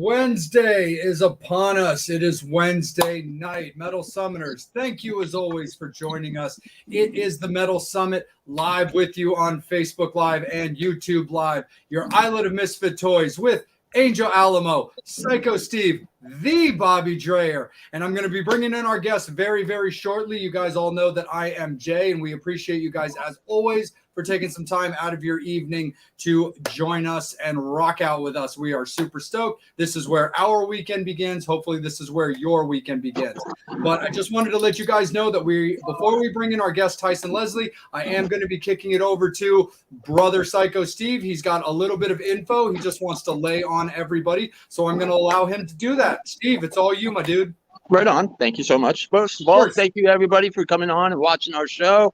Wednesday is upon us. It is Wednesday night. Metal Summoners, thank you as always for joining us. It is the Metal Summit live with you on Facebook Live and YouTube Live. Your Islet of Misfit Toys with Angel Alamo, Psycho Steve, the Bobby Dreyer. And I'm going to be bringing in our guests very, very shortly. You guys all know that I am Jay, and we appreciate you guys as always for taking some time out of your evening to join us and rock out with us. We are super stoked. This is where our weekend begins. Hopefully this is where your weekend begins. But I just wanted to let you guys know that before we bring in our guest Tyson Leslie, I am going to be kicking it over to brother Psycho Steve. He's got a little bit of info. He just wants to lay on everybody. So I'm going to allow him to do that. Steve, it's all you, my dude. Right on. Thank you so much. First of all, thank you everybody for coming on and watching our show.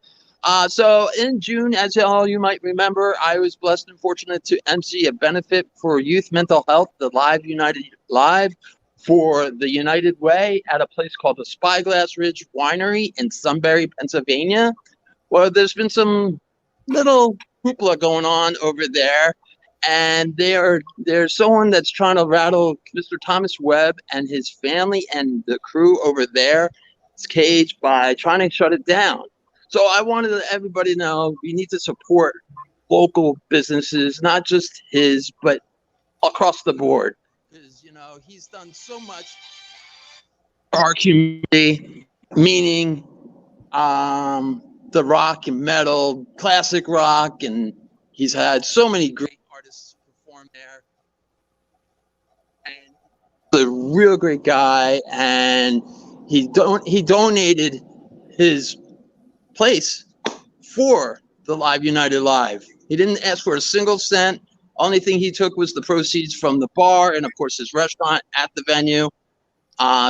So in June, as all you might remember, I was blessed and fortunate to MC a benefit for youth mental health, the Live for the United Way at a place called the Spyglass Ridge Winery in Sunbury, Pennsylvania. Well, there's been some little hoopla going on over there, and there's someone that's trying to rattle Mr. Thomas Webb and his family and the crew over there, his cage, by trying to shut it down. So I wanted everybody to know we need to support local businesses, not just his, but across the board. Because, he's done so much for our community, meaning the rock and metal, classic rock, and he's had so many great artists perform there. And he's a real great guy, and he donated his place for the Live United Live. He didn't ask for a single cent. Only thing he took was the proceeds from the bar and of course his restaurant at the venue.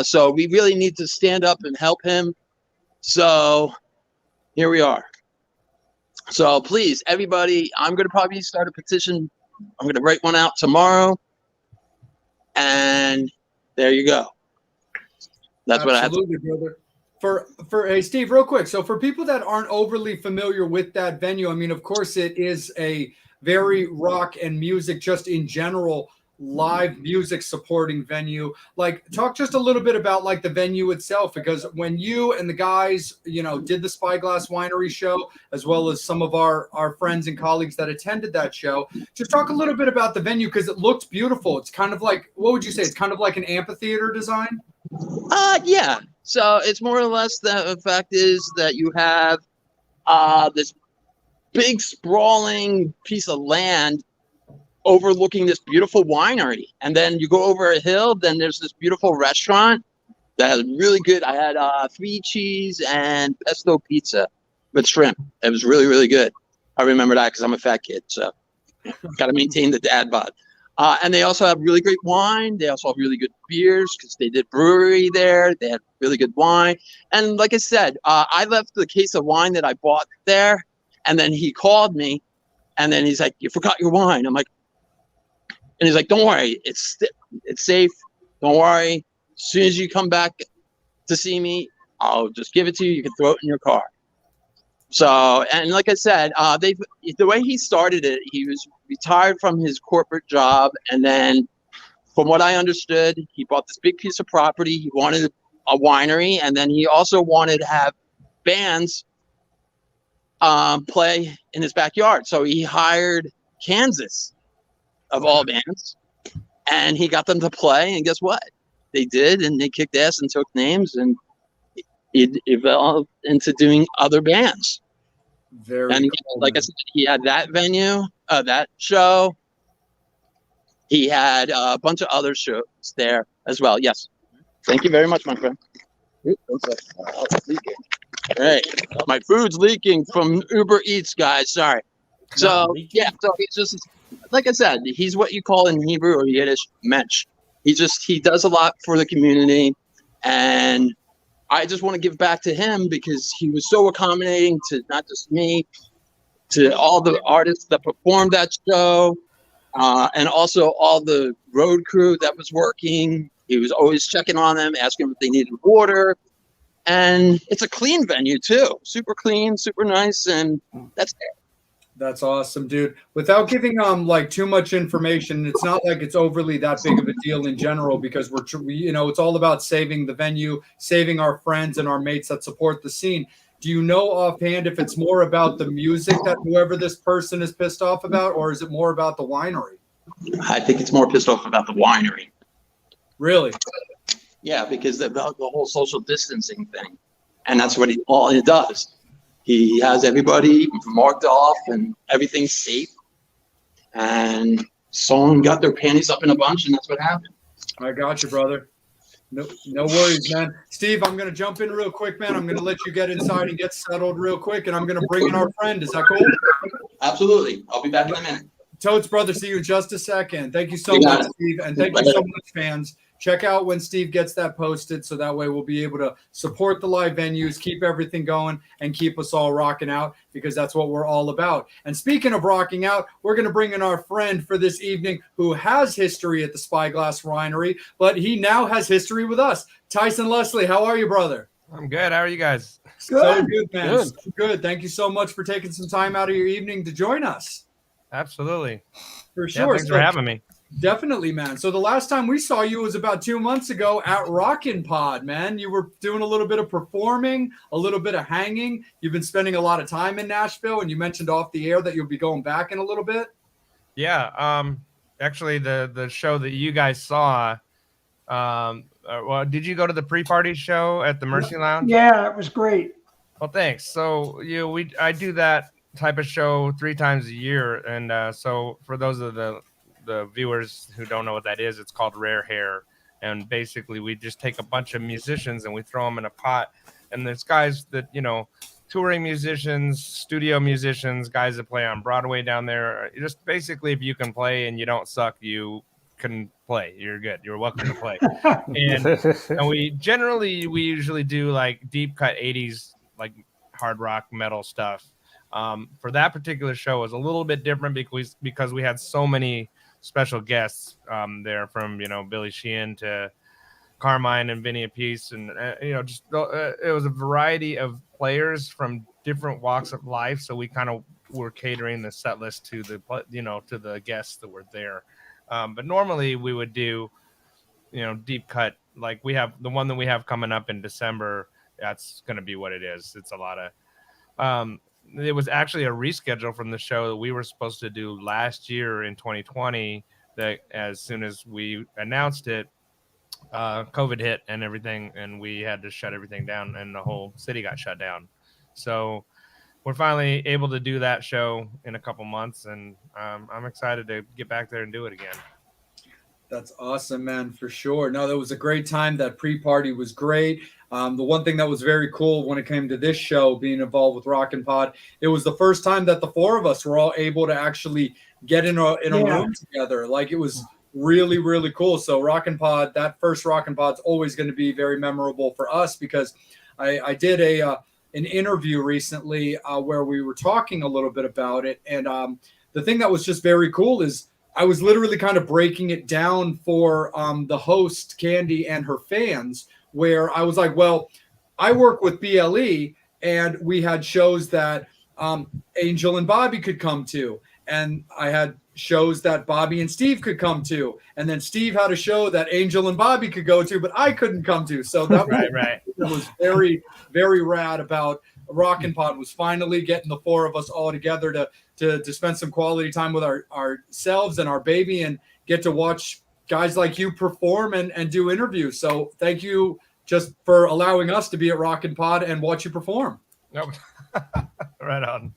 So we really need to stand up and help him. So here we are. So please, everybody, I'm going to probably start a petition. I'm going to write one out tomorrow. And there you go. That's what I have to do. Brother. Hey Steve, real quick. So for people that aren't overly familiar with that venue, I mean, of course, it is a very rock and music, just in general, live music supporting venue. Like, talk just a little bit about like the venue itself, because when you and the guys, did the Spyglass Winery show, as well as some of our friends and colleagues that attended that show, just talk a little bit about the venue, because it looks beautiful. It's kind of like, what would you say? It's kind of like an amphitheater design. Yeah. So it's more or less the fact is that you have this big sprawling piece of land overlooking this beautiful winery. And then you go over a hill, then there's this beautiful restaurant that is really good. I had 3 cheese and pesto pizza with shrimp. It was really, really good. I remember that because I'm a fat kid. So got to maintain the dad bod. And they also have really great wine. They also have really good beers because they did brewery there. They had really good wine. And like I said, I left the case of wine that I bought there. And then he called me. And then he's like, "You forgot your wine." I'm like, and he's like, "Don't worry. It's safe. Don't worry. As soon as you come back to see me, I'll just give it to you. You can throw it in your car." So, and like I said, the way he started it, he was retired from his corporate job. And then from what I understood, he bought this big piece of property. He wanted a winery. And then he also wanted to have bands play in his backyard. So he hired Kansas, of all bands, and he got them to play. And guess what? They did. And they kicked ass and took names. And it evolved into doing other bands. Like I said, he had that venue, that show. He had a bunch of other shows there as well. Yes. Thank you very much, my friend. It's leaking. Hey, my food's leaking from Uber Eats, guys. Sorry. So yeah, so he's just, like I said, he's what you call in Hebrew or Yiddish mensch. He does a lot for the community, and I just want to give back to him because he was so accommodating to not just me, to all the artists that performed that show, and also all the road crew that was working. He was always checking on them, asking if they needed water. And it's a clean venue too. Super clean, super nice, and that's it. That's awesome, dude. Without giving like too much information, it's not like it's overly that big of a deal in general because it's all about saving the venue, saving our friends and our mates that support the scene. Do you know offhand if it's more about the music that whoever this person is pissed off about, or is it more about the winery? I think it's more pissed off about the winery. Really? Yeah, because the whole social distancing thing, and that's what all he does. He has everybody marked off and everything's safe. And someone got their panties up in a bunch, and that's what happened. I got you, brother. No worries, man. Steve, I'm going to jump in real quick, man. I'm going to let you get inside and get settled real quick, and I'm going to bring in our friend. Is that cool? Absolutely. I'll be back in a minute. Totes, brother. See you in just a second. Thank you so much, Steve. And thank you so much, fans. Check out when Steve gets that posted so that way we'll be able to support the live venues, keep everything going, and keep us all rocking out because that's what we're all about. And speaking of rocking out, we're going to bring in our friend for this evening who has history at the Spyglass Winery, but he now has history with us. Tyson Leslie, how are you, brother? I'm good. How are you guys? Good. So good, man. Good. So good. Thank you so much for taking some time out of your evening to join us. Absolutely. For sure. Thanks for having me. Definitely, man. So the last time we saw you was about 2 months ago at Rockin' Pod, man. You were doing a little bit of performing, a little bit of hanging. You've been spending a lot of time in Nashville, and you mentioned off the air that you'll be going back in a little bit. Yeah. Actually, the show that you guys saw, well, did you go to the pre-party show at the Mercy Lounge? Yeah, it was great. Well, thanks. So I do that type of show 3 times a year, and so for those of the viewers who don't know what that is, it's called Rare Hair, and basically we just take a bunch of musicians and we throw them in a pot, and there's guys that touring musicians, studio musicians, guys that play on Broadway down there. Just basically, if you can play and you don't suck, you can play. You're good. You're welcome to play. and we usually do like deep cut 80s like hard rock metal stuff. For that particular show, it was a little bit different because we had so many special guests there, from Billy Sheehan to Carmine and Vinny Appice, and it was a variety of players from different walks of life. So we kind of were catering the set list to the guests that were there. But normally we would do deep cut, like we have the one that we have coming up in December. That's going to be what it is. It's a lot of it was actually a reschedule from the show that we were supposed to do last year in 2020, that as soon as we announced it, COVID hit and everything, and we had to shut everything down, and the whole city got shut down. So we're finally able to do that show in a couple months, and I'm excited to get back there and do it again. That's awesome, man, for sure. No, that was a great time. That pre-party was great. The one thing that was very cool when it came to this show, being involved with Rockin' Pod, it was the first time that the 4 of us were all able to actually get in a room together. Like, it was really, really cool. So Rockin' Pod, that first Rockin' Pod's always going to be very memorable for us, because I did an interview recently where we were talking a little bit about it. And the thing that was just very cool is I was literally kind of breaking it down for the host, Candy, and her fans, where I was like, well, I work with BLE, and we had shows that Angel and Bobby could come to. And I had shows that Bobby and Steve could come to. And then Steve had a show that Angel and Bobby could go to, but I couldn't come to. So that was very, very rad about Rockin' Pod, was finally getting the 4 of us all together to spend some quality time with ourselves and our baby, and get to watch guys like you perform and do interviews. So thank you just for allowing us to be at Rockin' Pod and watch you perform. Nope. Right on.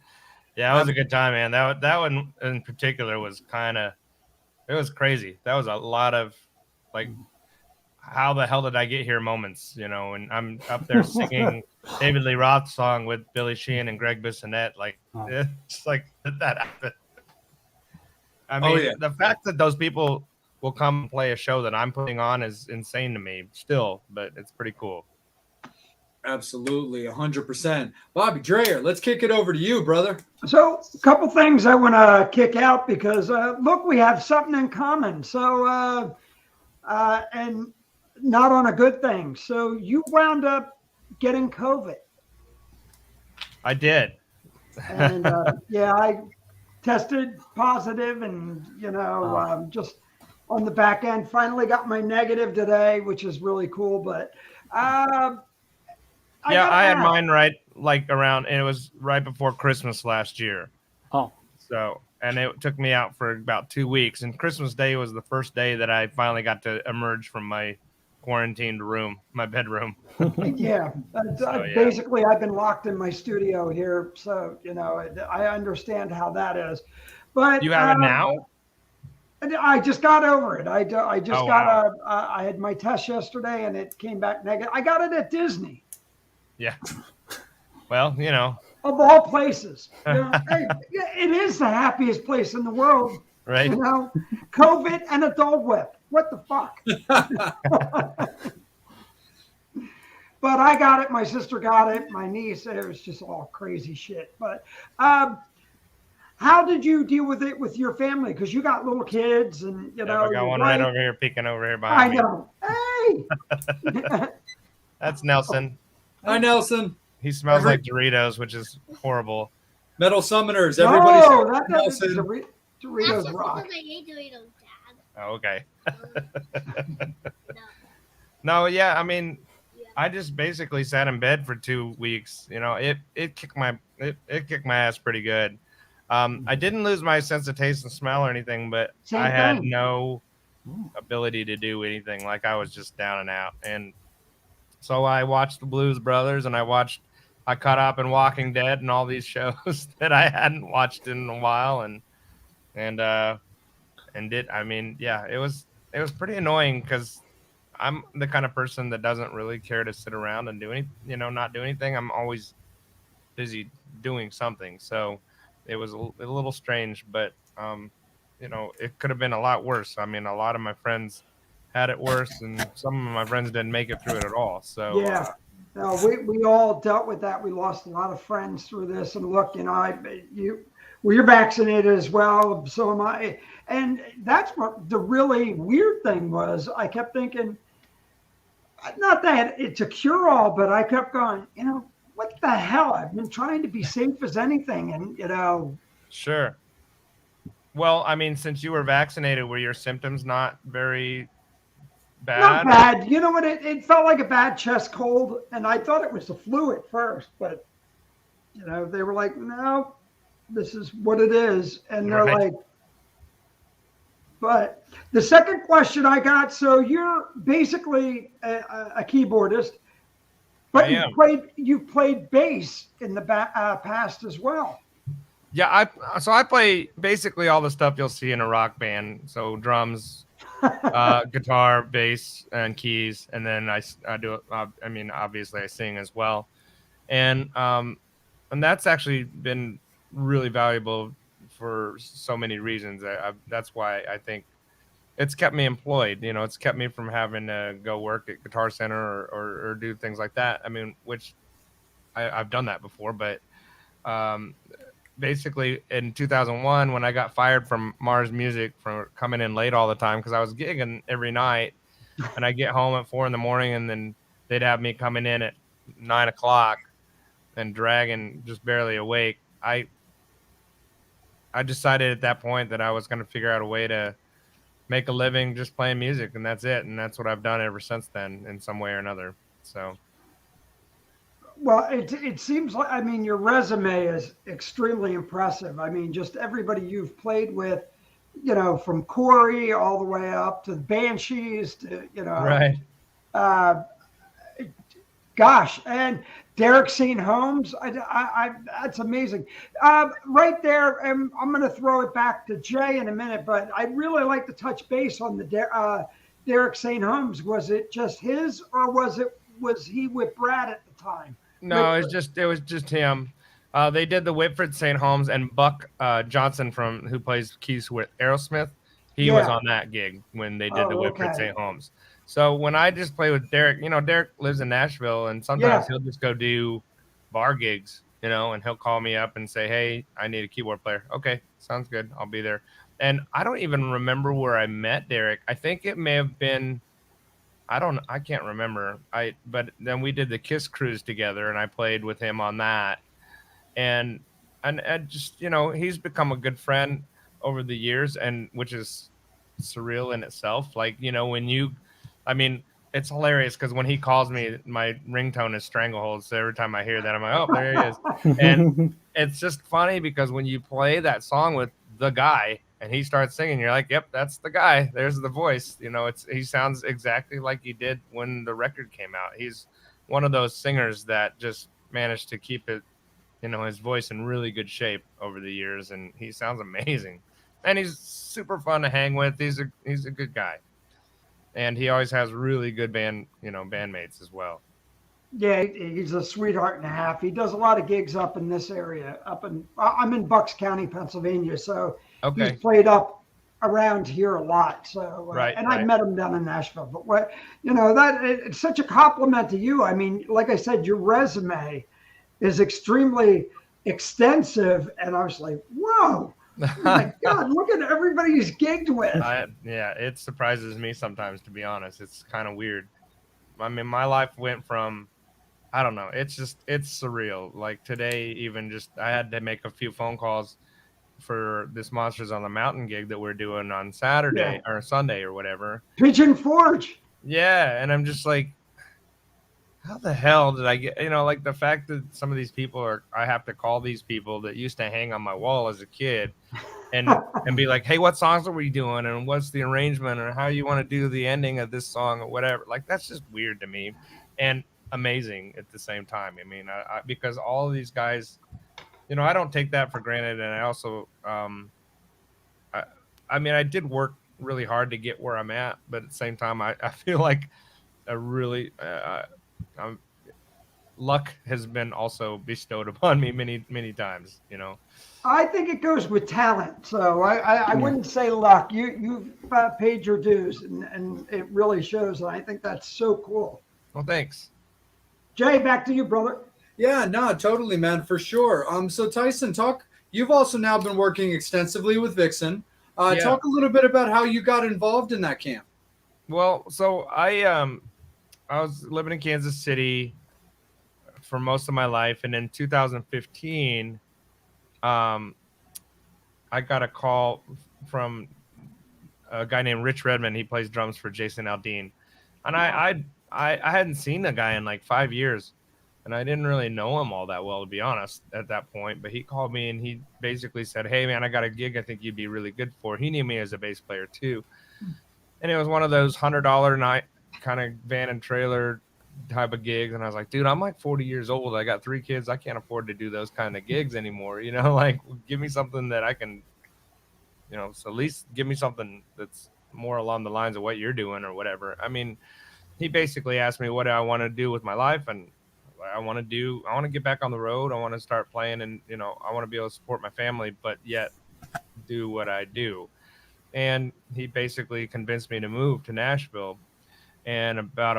Yeah, it was a good time, man. That one in particular was it was crazy. That was a lot of like, how the hell did I get here moments, and I'm up there singing David Lee Roth's song with Billy Sheehan and Greg Bissonette. Like, it's like, did that happen? I mean, the fact that those people will come and play a show that I'm putting on is insane to me still, but it's pretty cool. Absolutely, 100%. Bobby Dreyer, let's kick it over to you, brother. So a couple things I want to kick out, because, look, we have something in common. So, and not on a good thing. So you wound up getting COVID. I did. And, tested positive, and just on the back end, finally got my negative today, which is really cool. But I had mine around, and it was right before Christmas last year. Oh, so and it took me out for about 2 weeks. And Christmas Day was the first day that I finally got to emerge from my quarantined room, my bedroom. Yeah, basically, I've been locked in my studio here, so I understand how that is. But you have it now? I just got over it. I just wow. I had my test yesterday, and it came back negative. I got it at Disney. Yeah. Well, of all places, hey, it is the happiest place in the world. Right. COVID and a Dole Whip. What the fuck? But I got it. My sister got it. My niece. It was just all crazy shit. But how did you deal with it with your family? Because you got little kids, and I got one right over here, peeking over here behind me. I know. Hey. That's Nelson. Hi, Nelson. He smells like Doritos, which is horrible. Metal Summoners. Everybody. Oh, that doesn't. Doritos rock. I hate Doritos, Dad. Oh, okay. No. No, yeah. I mean, I just basically sat in bed for 2 weeks. It kicked my ass pretty good. I didn't lose my sense of taste and smell or anything, but I had no ability to do anything. Like, I was just down and out. And so I watched the Blues Brothers, and I caught up in Walking Dead and all these shows that I hadn't watched in a while, and it was pretty annoying because I'm the kind of person that doesn't really care to sit around and not do anything. I'm always busy doing something. So it was a little strange, but it could have been a lot worse. I mean, a lot of my friends had it worse, and some of my friends didn't make it through it at all. So yeah, no, we all dealt with that. We lost a lot of friends through this. And look, you're vaccinated as well. So am I. And that's what the really weird thing was. I kept thinking, not that it's a cure-all, but I kept going, what the hell? I've been trying to be safe as anything. And, Sure. Well, I mean, since you were vaccinated, were your symptoms not very bad? Not bad. You know what? It felt like a bad chest cold, and I thought it was the flu at first, but they were like, "No, this is what it is," and they're like. But the second question I got, so you're basically a keyboardist, but you played bass in the past as well. Yeah, I play basically all the stuff you'll see in a rock band. So drums, guitar, bass, and keys, and then I do. Obviously I sing as well, and that's actually been really valuable for so many reasons. That's why I think it's kept me employed. It's kept me from having to go work at Guitar Center or do things like that. I mean, which I've done that before, but basically in 2001, when I got fired from Mars Music for coming in late all the time, because I was gigging every night, and I get home at 4 a.m, and then they'd have me coming in at 9 o'clock and dragging, just barely awake. I decided at that point that I was going to figure out a way to make a living just playing music, and that's it. And that's what I've done ever since then, in some way or another. So. Well, it seems like, I mean, your resume is extremely impressive. I mean, just everybody you've played with, from Corey all the way up to the Banshees to, Right. Gosh, and Derek St. Holmes, that's amazing. Right there, and I'm going to throw it back to Jay in a minute, but I'd really like to touch base on the Derek St. Holmes. Was it just his, or was he with Brad at the time? No, it was just him. They did the Whitford St. Holmes, and Buck Johnson who plays keys with Aerosmith. He was on that gig when they did the Whitford St. Holmes. So when I just play with Derek, Derek lives in Nashville, and sometimes he'll just go do bar gigs, and he'll call me up and say, "Hey, I need a keyboard player." Okay, sounds good. I'll be there. And I don't even remember where I met Derek. I think it may have been, I can't remember. But then we did the Kiss cruise together, and I played with him on that. And and just he's become a good friend over the years, and which is surreal in itself. Like when I mean, it's hilarious because when he calls me, my ringtone is Stranglehold. So every time I hear that, I'm like, oh, there he is. And it's just funny because when you play that song with the guy and he starts singing, you're like, yep, that's the guy. There's the voice. He sounds exactly like he did when the record came out. He's one of those singers that just managed to keep it, his voice in really good shape over the years, and he sounds amazing. And he's super fun to hang with. He's a good guy, and he always has really good bandmates as well. Yeah, he's a sweetheart and a half. He does a lot of gigs up in this area. I'm in Bucks County, Pennsylvania, so he's Okay, played up around here a lot. So, right, and I right. met him down in Nashville. But it's such a compliment to you. I mean, like I said, your resume is extremely extensive, and I was like, whoa. Oh my God, look at everybody he's gigged with. Yeah, it surprises me sometimes, to be honest. It's kind of weird. I mean, my life went from, I don't know. It's surreal. Like today, even just I had to make a few phone calls for this Monsters on the Mountain gig that we're doing on Saturday Yeah. or Sunday or whatever. Pigeon Forge. Yeah, and I'm just like, how the hell did I get? Like the fact that some of these people I have to call these people that used to hang on my wall as a kid, and be like, hey, what songs are we doing, and what's the arrangement, and how you want to do the ending of this song or whatever. Like that's just weird to me, and amazing at the same time. I mean, because all of these guys, I don't take that for granted, and I also, I, I mean, I did work really hard to get where I'm at, but at the same time, I feel like a really, um, luck has been also bestowed upon me many, many times. I think it goes with talent. So I wouldn't say luck. You've paid your dues, and it really shows. And I think that's so cool. Well, thanks. Jay, back to you, brother. Yeah, no, totally, man, for sure. So Tyson, you've also now been working extensively with Vixen. Yeah. Talk a little bit about how you got involved in that camp. Well, so I was living in Kansas City for most of my life, and in 2015, I got a call from a guy named Rich Redmond. He plays drums for Jason Aldean, and I hadn't seen the guy in like 5 years, and I didn't really know him all that well, to be honest, at that point. But he called me and he basically said, "Hey, man, I got a gig I think you'd be really good for." He knew me as a bass player too, and it was one of those $100 night kind of van and trailer type of gigs. And I was like, dude, I'm like 40 years old. I got 3 kids. I can't afford to do those kind of gigs anymore. Like give me something that I can, so at least give me something that's more along the lines of what you're doing or whatever. I mean, he basically asked me what I want to do with my life. And I want to get back on the road. I want to start playing, and, I want to be able to support my family, but yet do what I do. And he basically convinced me to move to Nashville. And about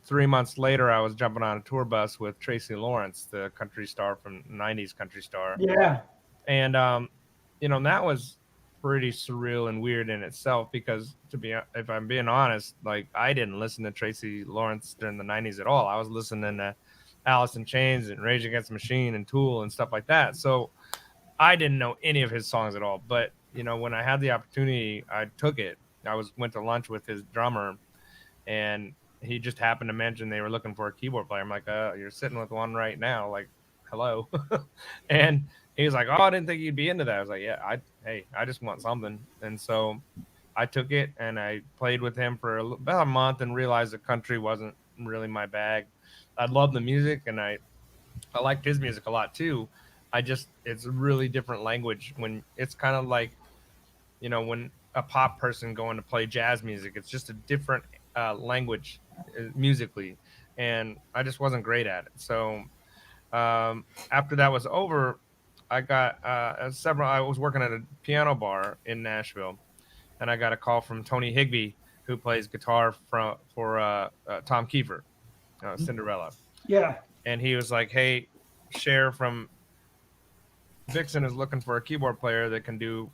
3 months later, I was jumping on a tour bus with Tracy Lawrence, the country star from '90s country star. Yeah. And that was pretty surreal and weird in itself because if I'm being honest, like I didn't listen to Tracy Lawrence during the '90s at all. I was listening to Alice in Chains and Rage Against the Machine and Tool and stuff like that. So I didn't know any of his songs at all. But when I had the opportunity, I took it. Went to lunch with his drummer, and he just happened to mention they were looking for a keyboard player. I'm like, you're sitting with one right now. Like, hello. And he was like, oh, I didn't think you'd be into that. I was like, yeah, I just want something. And so I took it and I played with him for about a month and realized the country wasn't really my bag. I loved the music and I liked his music a lot too. It's a really different language when it's kind of like, when a pop person going to play jazz music, it's just a different language musically. And I just wasn't great at it. So after that was over, I got I was working at a piano bar in Nashville, and I got a call from Tony Higbee, who plays guitar for Tom Kiefer, Cinderella. Yeah. And he was like, hey, Cher from Vixen is looking for a keyboard player that can do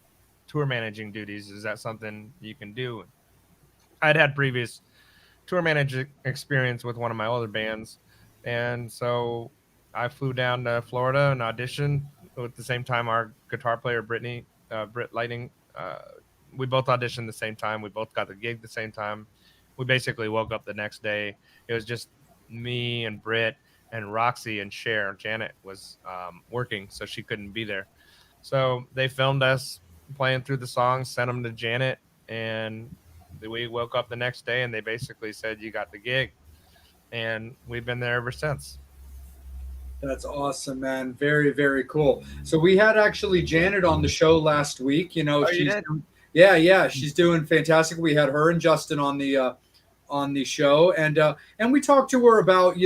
tour managing duties. Is that something you can do? I'd had previous tour managing experience with one of my other bands, and so I flew down to Florida and auditioned at the same time. Our guitar player Britt Lighting, we both auditioned the same time. We both got the gig the same time. We basically woke up the next day. It was just me and Britt and Roxy and Cher. Janet was working, so she couldn't be there. So they filmed us playing through the songs, sent them to Janet, and we woke up the next day and they basically said, "You got the gig," and we've been there ever since. That's awesome, man. Very, very cool. So we had actually Janet on the show last week. You know, Oh, you did? yeah, she's doing fantastic. We had her and Justin on the show, and we talked to her about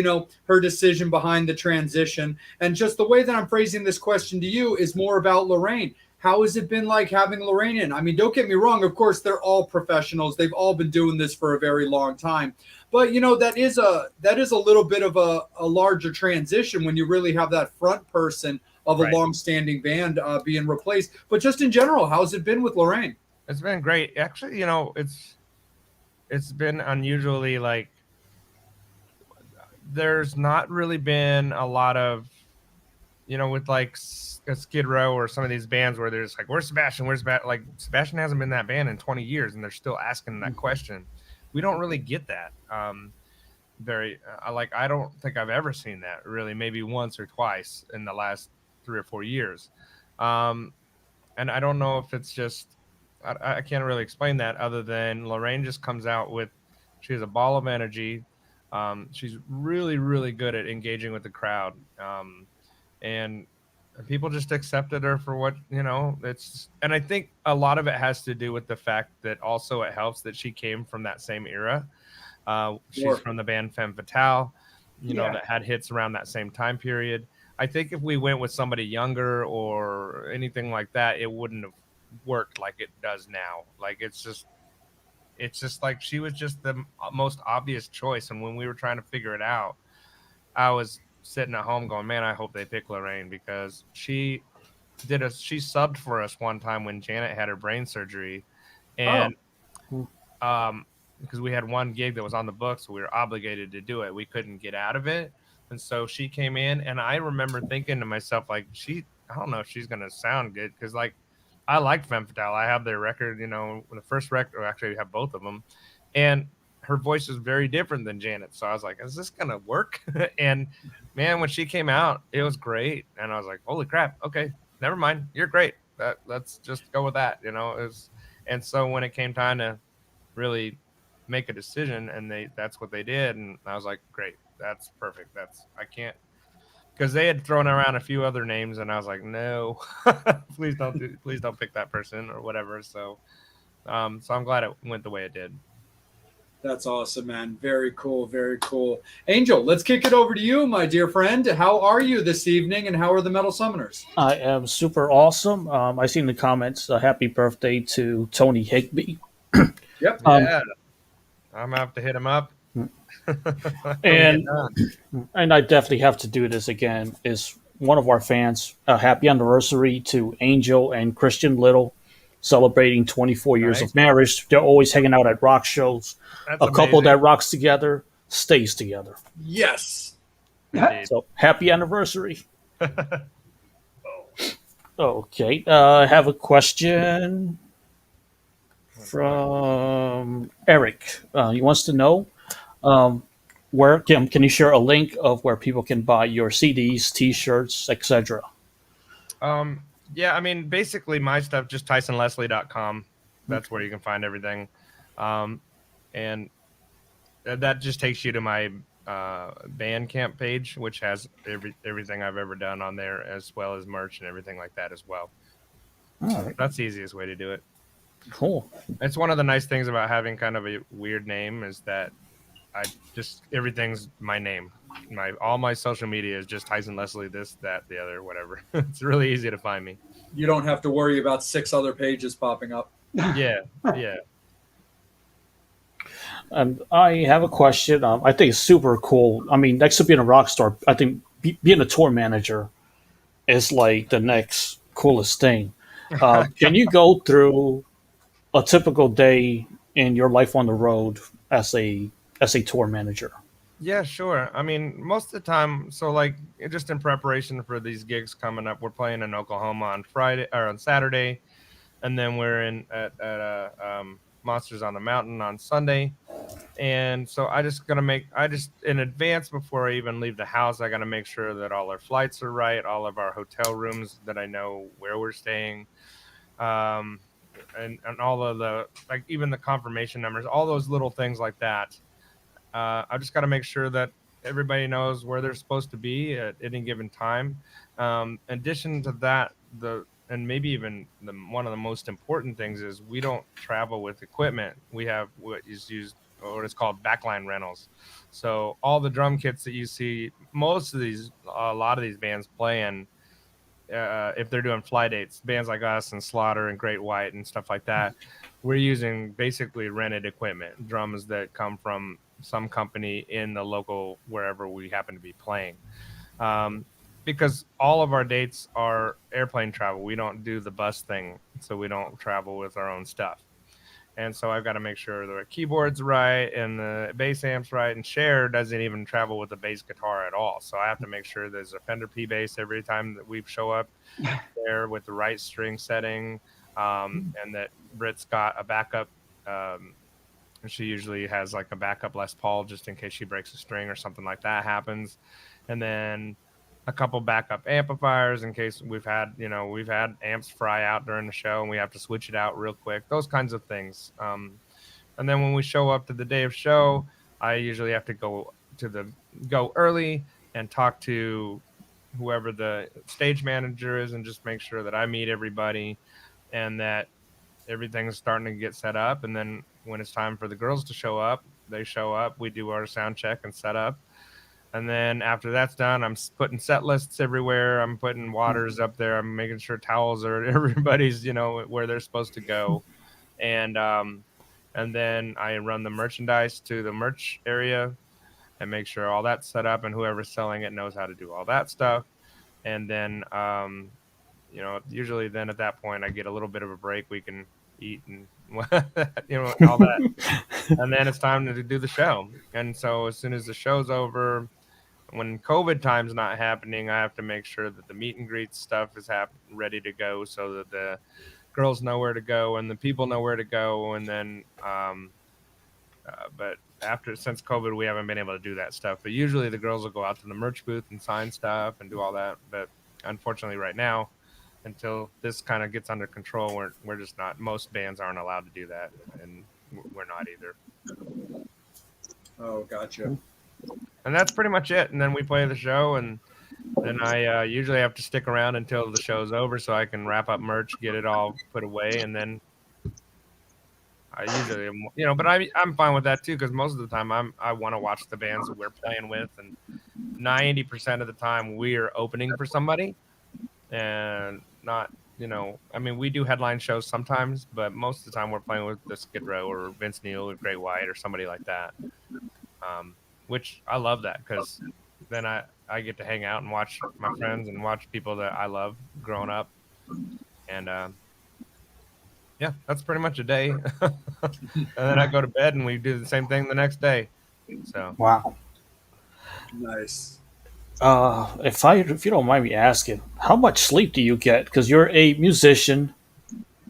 her decision behind the transition, and just the way that I'm phrasing this question to you is more about Lorraine. How has it been like having Lorraine in? I mean, don't get me wrong. Of course, they're all professionals. They've all been doing this for a very long time. But that is a little bit of a larger transition when you really have that front person of a Right. long-standing band being replaced. But just in general, how's it been with Lorraine? It's been great. Actually, it's been unusually like there's not really been a lot of with like Skid Row or some of these bands where there's like, where's Sebastian? Where's Sebastian? Like Sebastian hasn't been in that band in 20 years and they're still asking that question. We don't really get that. I don't think I've ever seen that really, maybe once or twice in the last 3 or 4 years. And I don't know if it's just, I can't really explain that other than Lorraine just comes out with, she has a ball of energy. She's really, really good at engaging with the crowd. And people just accepted her for what and I think a lot of it has to do with the fact that also it helps that she came from that same era. She's Sure. from the band Femme Fatale, Yeah. that had hits around that same time period. I think if we went with somebody younger or anything like that, it wouldn't have worked like it does now. Like it's just like she was just the most obvious choice, and when we were trying to figure it out, I was sitting at home going, man, I hope they pick Lorraine because she subbed for us one time when Janet had her brain surgery, and because we had one gig that was on the books, so we were obligated to do it. We couldn't get out of it, and so she came in, and I remember thinking to myself, like, I don't know if she's gonna sound good because like I like Femme Fatale. I have their record, the first record, or actually, we have both of them, and her voice is very different than Janet. So I was like, is this gonna work? And man, when she came out, it was great, and I was like, holy crap, okay, never mind, you're great. Let's just go with that, And so when it came time to really make a decision, and that's what they did, and I was like, great, that's perfect. I can't, because they had thrown around a few other names, and I was like, no, please don't pick that person or whatever. So I'm glad it went the way it did. That's awesome, man. Very cool. Very cool. Angel, let's kick it over to you, my dear friend. How are you this evening, and how are the Metal Summoners? I am super awesome. I seen the comments. Happy birthday to Tony Higbee. Yep. Yeah, I'm gonna have to hit him up. And I definitely have to do this again. Is one of our fans. Happy anniversary to Angel and Christian Little, celebrating 24 years Nice. of marriage. They're always hanging out at rock shows. That's A couple amazing. that rocks together stays together. Yes. Indeed. So happy anniversary. Okay, I have a question from Eric. He wants to know where can you share a link of where people can buy your CDs, T-shirts, etc. Yeah, I mean, basically my stuff, just TysonLeslie.com. That's where you can find everything. And that just takes you to my Bandcamp page, which has everything I've ever done on there, as well as merch and everything like that as well. All right, That's the easiest way to do it. cool. It's one of the nice things about having kind of a weird name is that everything's my name. All my social media is just Tyson Leslie, this, that, the other, whatever. It's really easy to find me. You don't have to worry about 6 other pages popping up. Yeah. And I have a question. I think it's super cool. I mean, next to being a rock star, I think being a tour manager is like the next coolest thing. Can you go through a typical day in your life on the road as a tour manager? Yeah, sure. I mean, most of the time, so like just in preparation for these gigs coming up, we're playing in Oklahoma on Friday or on Saturday, and then we're in at Monsters on the Mountain on Sunday. And so I just in advance before I even leave the house, I got to make sure that all our flights are right, all of our hotel rooms, that I know where we're staying, um, and all of the, like, even the confirmation numbers, all those little things like that. I just got to make sure that everybody knows where they're supposed to be at any given time. In addition to that, and maybe even one of the most important things is we don't travel with equipment. We have what is used, or what is called backline rentals. So all the drum kits that you see, a lot of these bands playing, if they're doing fly dates, bands like us and Slaughter and Great White and stuff like that, we're using basically rented equipment, drums that come from some company in the local wherever we happen to be playing. Um, because all of our dates are airplane travel. We don't do the bus thing, so we don't travel with our own stuff. And so I've got to make sure the keyboard's right and the bass amp's right. And Cher doesn't even travel with a bass guitar at all. So I have to make sure there's a Fender P bass every time that we show up there with the right string setting, and that Britt's got a backup. And she usually has like a backup Les Paul just in case she breaks a string or something like that happens. And then a couple backup amplifiers in case we've had amps fry out during the show and we have to switch it out real quick. Those kinds of things. And then when we show up to the day of show, I usually have to go early and talk to whoever the stage manager is and just make sure that I meet everybody and that everything's starting to get set up. And then when it's time for the girls to show up, they show up, we do our sound check and set up. And then after that's done, I'm putting set lists everywhere. I'm putting waters up there. I'm making sure towels are everybody's, where they're supposed to go. And then I run the merchandise to the merch area and make sure all that's set up and whoever's selling it knows how to do all that stuff. And then, usually then at that point I get a little bit of a break. We can eat and, all that. And then it's time to do the show. And so as soon as the show's over, when COVID time's not happening, I have to make sure that the meet and greet stuff is ready to go so that the girls know where to go and the people know where to go. And then, but since COVID, we haven't been able to do that stuff. But usually the girls will go out to the merch booth and sign stuff and do all that. But unfortunately, right now, until this kind of gets under control, we're just not. Most bands aren't allowed to do that, and we're not either. Oh, gotcha. And that's pretty much it. And then we play the show, and then I usually have to stick around until the show's over so I can wrap up merch, get it all put away, and then I usually, but I'm fine with that too because most of the time I want to watch the bands that we're playing with, and 90% of the time we're opening for somebody, and not, I mean, we do headline shows sometimes, but most of the time we're playing with the Skid Row or Vince Neil or Great White or somebody like that. Which I love that because then I get to hang out and watch my friends and watch people that I love growing up. And yeah, that's pretty much a day. And then I go to bed and we do the same thing the next day. So Wow. Nice. If you don't mind me asking, how much sleep do you get? Because you're a musician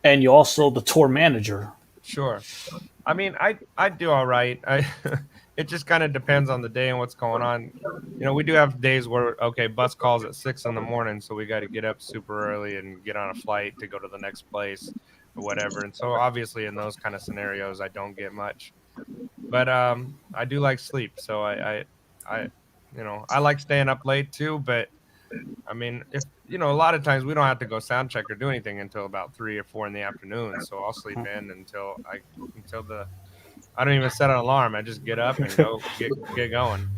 and you're also the tour manager. sure. I mean, I do all right. It just kind of depends on the day and what's going on. We do have days where, okay, bus calls at 6 a.m, so we got to get up super early and get on a flight to go to the next place or whatever. And so obviously in those kind of scenarios, I don't get much, but I do like sleep. So I like staying up late too. But I mean, if a lot of times we don't have to go sound check or do anything until about 3 or 4 in the afternoon. So I'll sleep in until I don't even set an alarm. I just get up and go get going,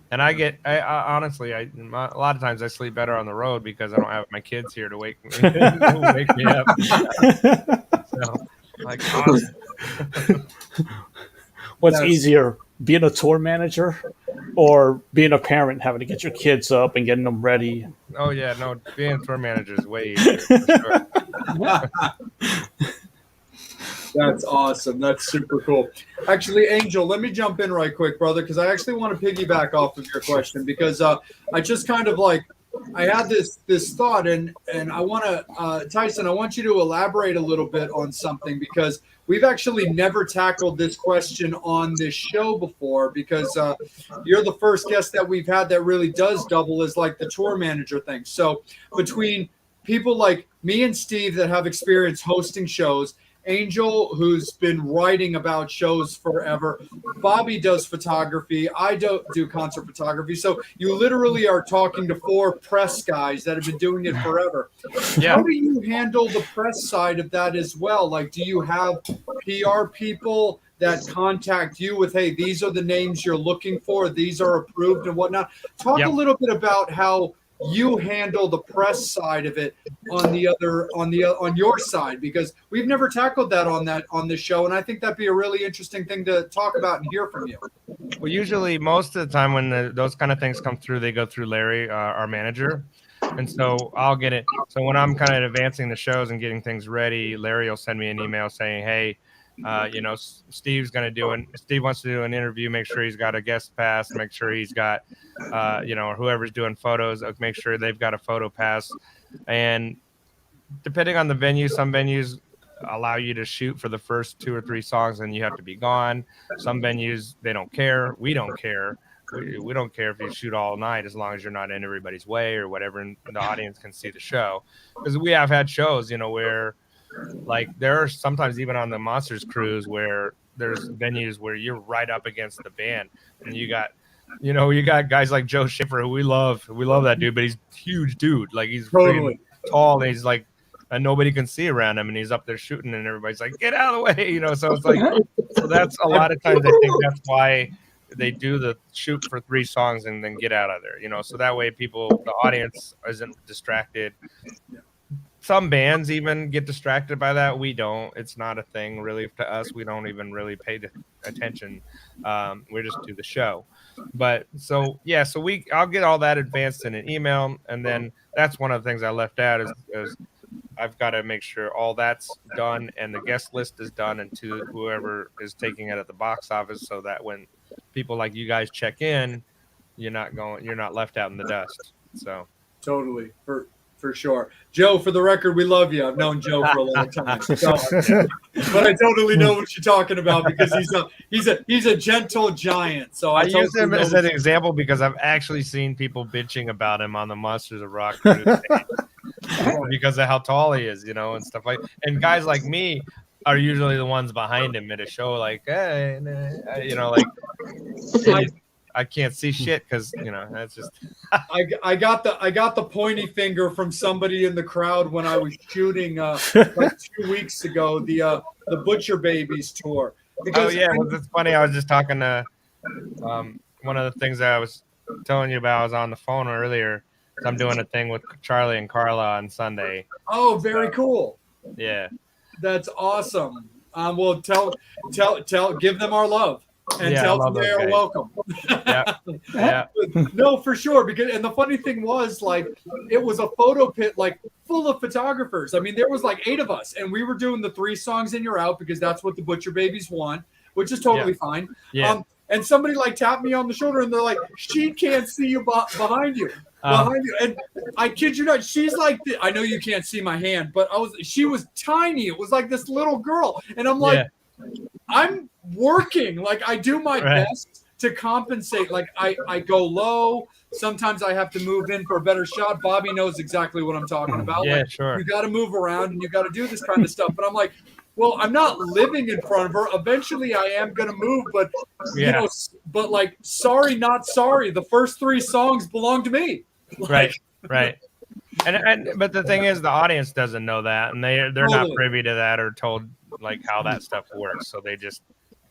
And I honestly, a lot of times I sleep better on the road because I don't have my kids here to wake me up. So, like, awesome. What's easier, being a tour manager or being a parent, having to get your kids up and getting them ready? Oh yeah, no, being a tour manager is way easier for sure. That's awesome. That's super cool. Actually, Angel, let me jump in right quick, brother, because I actually want to piggyback off of your question because I just kind of like I had this thought and I want to Tyson, I want you to elaborate a little bit on something because we've actually never tackled this question on this show before because you're the first guest that we've had that really does double as like the tour manager thing. So between people like me and Steve that have experience hosting shows, Angel, who's been writing about shows forever. Bobby does photography. I do concert photography. So you literally are talking to 4 press guys that have been doing it forever. Yeah. How do you handle the press side of that as well? Like, do you have PR people that contact you with, hey, these are the names you're looking for, these are approved and whatnot? Talk Yep. a little bit about how you handle the press side of it on your side, because we've never tackled that on this show, and I think that'd be a really interesting thing to talk about and hear from you. Well, usually most of the time when those kind of things come through, they go through Larry, our manager. And so I'll get it. So when I'm kind of advancing the shows and getting things ready, Larry will send me an email saying, hey, Steve wants to do an interview. Make sure he's got a guest pass. Make sure he's got, or whoever's doing photos, make sure they've got a photo pass. And depending on the venue, some venues allow you to shoot for the first 2 or 3 songs and you have to be gone. Some venues, they don't care. We don't care. We don't care if you shoot all night as long as you're not in everybody's way or whatever, and the audience can see the show. Because we have had shows, where like there are sometimes even on the Monsters cruise where there's venues where you're right up against the band and you got guys like Joe Schiffer, who we love that dude, but he's a huge dude. Like he's Totally tall and he's like, and nobody can see around him and he's up there shooting and everybody's like, get out of the way, so it's like, so that's a lot of times I think that's why they do the shoot for 3 songs and then get out of there, so that way the audience isn't distracted. Some bands even get distracted by that. We don't. It's not a thing really to us. We don't even really pay attention. We just do the show. But so I'll get all that advanced in an email, and then that's one of the things I left out is I've got to make sure all that's done and the guest list is done, and to whoever is taking it at the box office, so that when people like you guys check in, you're not left out in the dust. So totally for sure. Joe, for the record, we love you. I've known Joe for a long time, but I totally know what you're talking about because he's a gentle giant. So I totally use him as an example because I've actually seen people bitching about him on the Monsters of Rock cruise because of how tall he is, and stuff like. And guys like me are usually the ones behind him at a show, like, hey, like. I can't see shit because that's just. I got the pointy finger from somebody in the crowd when I was shooting like 2 weeks ago the Butcher Babies tour. Because it's funny. I was just talking to one of the things that I was telling you about. I was on the phone earlier. So I'm doing a thing with Charlie and Carla on Sunday. Oh, very cool. Yeah, that's awesome. Well, give them our love. And tell them they are welcome. Yeah. No, for sure. And the funny thing was, like, it was a photo pit, like, full of photographers. I mean, there was like 8 of us, and we were doing the 3 songs and you're out because that's what the Butcher Babies want, which is totally fine. Yeah. And somebody like tapped me on the shoulder, and they're like, "She can't see you behind you." And I kid you not, she's like, I know you can't see my hand, but she was tiny. It was like this little girl, and I'm like. I'm working. Like, I do my best to compensate. Like, I go low. Sometimes I have to move in for a better shot. Bobby knows exactly what I'm talking about. Yeah, like, sure. You got to move around and you got to do this kind of stuff. But I'm like, well, I'm not living in front of her. Eventually I am going to move, but but like, sorry, not sorry. The first 3 songs belong to me. Right. But the thing is, the audience doesn't know that, and they're not privy to that or told like how that stuff works. So they just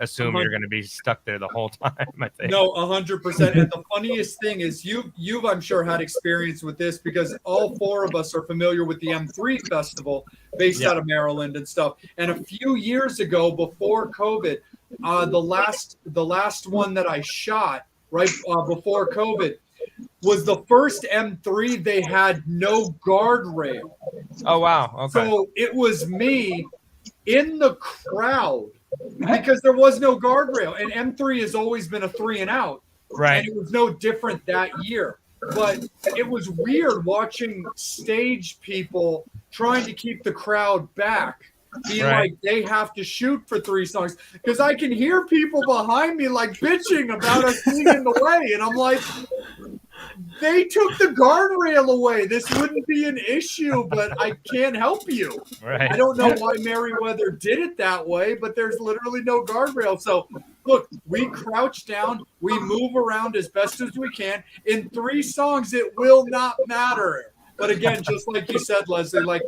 assume you're going to be stuck there the whole time. I think. No, 100%. And the funniest thing is you've I'm sure had experience with this because all 4 of us are familiar with the M3 festival based out of Maryland and stuff. And a few years ago, before COVID, the last one that I shot right before COVID was the first M3. They had no guardrail. Oh wow! Okay. So it was me in the crowd because there was no guardrail. And M3 has always been a 3 and out. Right. And it was no different that year. But it was weird watching stage people trying to keep the crowd back. Be like they have to shoot for 3 songs because I can hear people behind me like bitching about us being in the way, and I'm like, they took the guardrail away. This wouldn't be an issue, but I can't help you. Right. I don't know why Merriweather did it that way, but there's literally no guardrail. So look, we crouch down, we move around as best as we can. In 3 songs, it will not matter. But again, just like you said, Leslie, like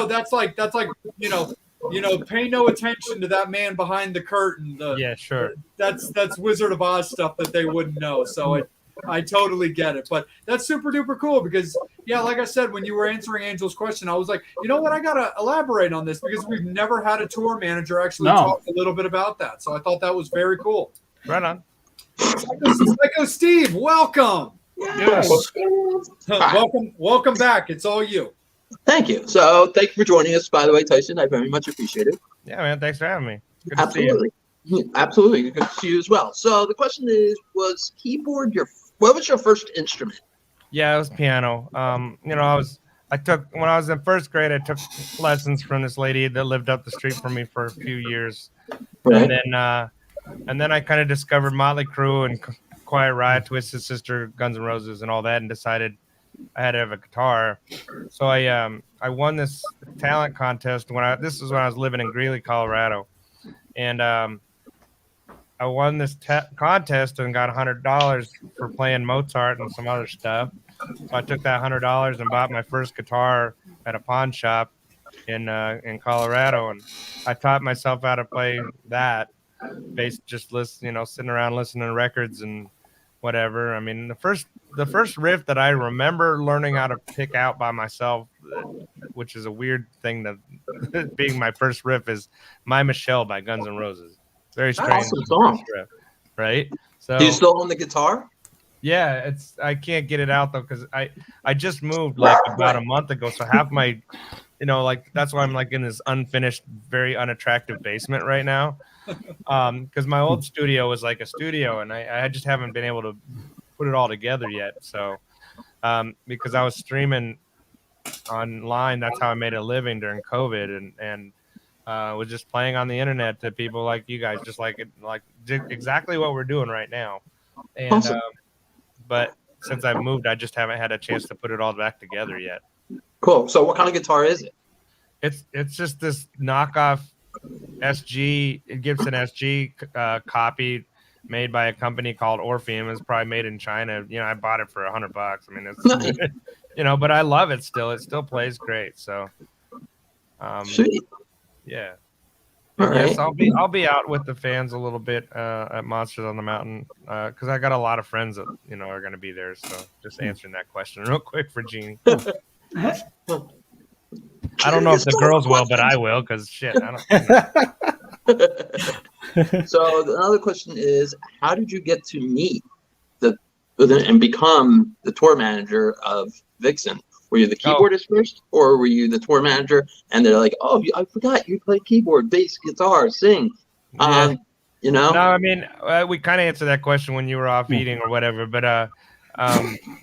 that's like pay no attention to that man behind the curtain. Yeah, sure. That's Wizard of Oz stuff that they wouldn't know. So I totally get it. But that's super duper cool because, yeah, like I said, when you were answering Angel's question, I was like, you know what? I got to elaborate on this because we've never had a tour manager actually talk a little bit about that. So I thought that was very cool. Right on. Psycho Steve, welcome. Yes. Welcome back. It's all you. Thank you. So thank you for joining us, by the way, Tyson. I very much appreciate it. Yeah, man. Thanks for having me. Good Absolutely. To see you. Absolutely. Good to see you as well. So the question is, was keyboard what was your first instrument? Yeah, it was piano. When I was in first grade, I took lessons from this lady that lived up the street from me for a few years. Right. And then I kind of discovered Motley Crue and Quiet Riot, Twisted Sister, Guns N' Roses, and all that, and decided I had to have a guitar. So I won this talent contest this was when I was living in Greeley, Colorado, and I won this contest and got $100 for playing Mozart and some other stuff. So I took that $100 and bought my first guitar at a pawn shop in Colorado, and I taught myself how to play that. Sitting around listening to records and whatever. I mean, the first riff that I remember learning how to pick out by myself, which is a weird thing to being my first riff, is My Michelle by Guns N' Roses. Very strange Awesome song. riff, right? So Do you still own the guitar? yeah, I can't get it out though because I just moved like about a month ago, so half my that's why I'm like in this unfinished, very unattractive basement right now. Because my old studio was like a studio, and I just haven't been able to put it all together yet. So, because I was streaming online, that's how I made a living during COVID, and was just playing on the internet to people like you guys, just like exactly what we're doing right now. And Awesome. but since I've moved, I just haven't had a chance to put it all back together yet. Cool. So what kind of guitar is it? It's just this knockoff Gibson SG copy made by a company called Orpheum. It's probably made in China. I bought it for $100. I mean, it's but I love it still. It still plays great. So, Sweet. yeah. All right. Yes, I'll be out with the fans a little bit at Monsters on the Mountain because I got a lot of friends that are going to be there. So just answering that question real quick for Jeannie. I don't know if the girls will, but I will because shit. I don't. So another question is, how did you get to meet and become the tour manager of Vixen? Were you the keyboardist first, or were you the tour manager? And they're like, "Oh, I forgot you play keyboard, bass, guitar, sing." Yeah. No, I mean, we kind of answered that question when you were off eating or whatever. But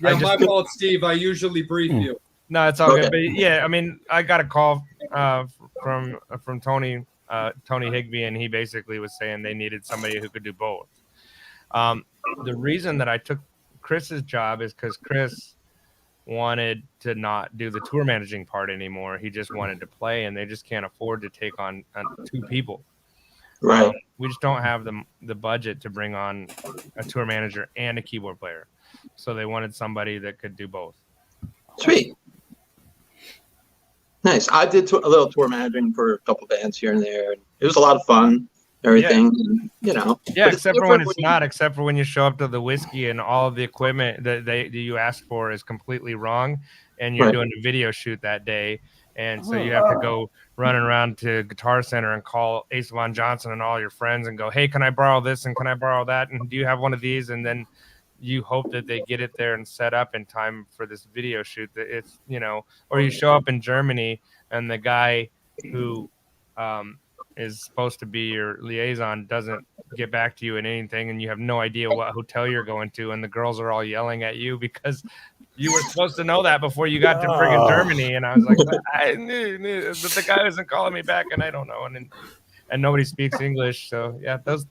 my fault, Steve. I usually brief you. No, it's all good. But yeah, I mean, I got a call from Tony Higbee, and he basically was saying they needed somebody who could do both. The reason that I took Chris's job is because Chris wanted to not do the tour managing part anymore. He just wanted to play, and they just can't afford to take on 2 people. Right. We just don't have the budget to bring on a tour manager and a keyboard player. So they wanted somebody that could do both. Sweet. Nice. I did a little tour managing for a couple bands here and there. It was a lot of fun. Everything, Yeah, except for when it's not. Except for when you show up to the whiskey and all of the equipment that you asked for is completely wrong, and you're doing a video shoot that day, and so you have to go running around to Guitar Center and call Ace Von Johnson and all your friends and go, "Hey, can I borrow this and can I borrow that? And do you have one of these?" And then you hope that they get it there and set up in time for this video shoot. That it's or you show up in Germany and the guy who is supposed to be your liaison doesn't get back to you in anything, and you have no idea what hotel you're going to, and the girls are all yelling at you because you were supposed to know that before you got to friggin' Germany. And I was like, I knew that the guy isn't calling me back, and I don't know. And nobody speaks English. So yeah, those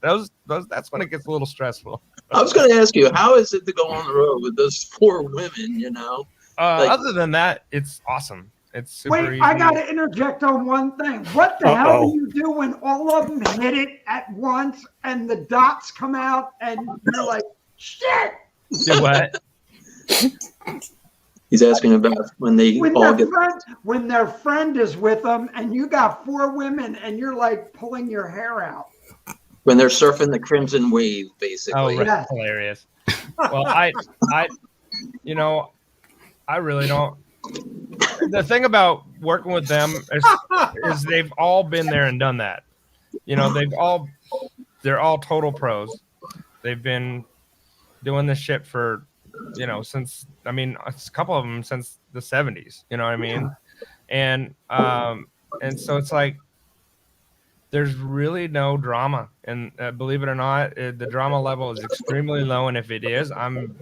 that's when it gets a little stressful. I was going to ask you, how is it to go on the road with those 4 women? You know, Other than that, it's awesome. It's super Wait, easy. I got to interject on one thing. What the hell do you do when all of them hit it at once and the dots come out and you're like, shit? Do what? He's asking about when they all get. When their friend is with them and you got 4 women and you're like pulling your hair out. When they're surfing the crimson wave, basically. Oh, right. Yeah. Hilarious. Well, I really don't. The thing about working with them is they've all been there and done that. You know, they're all total pros. They've been doing this shit for, since, a couple of them since the 70s, you know what I mean? And so it's like, there's really no drama. And believe it or not, the drama level is extremely low. And if it is, I'm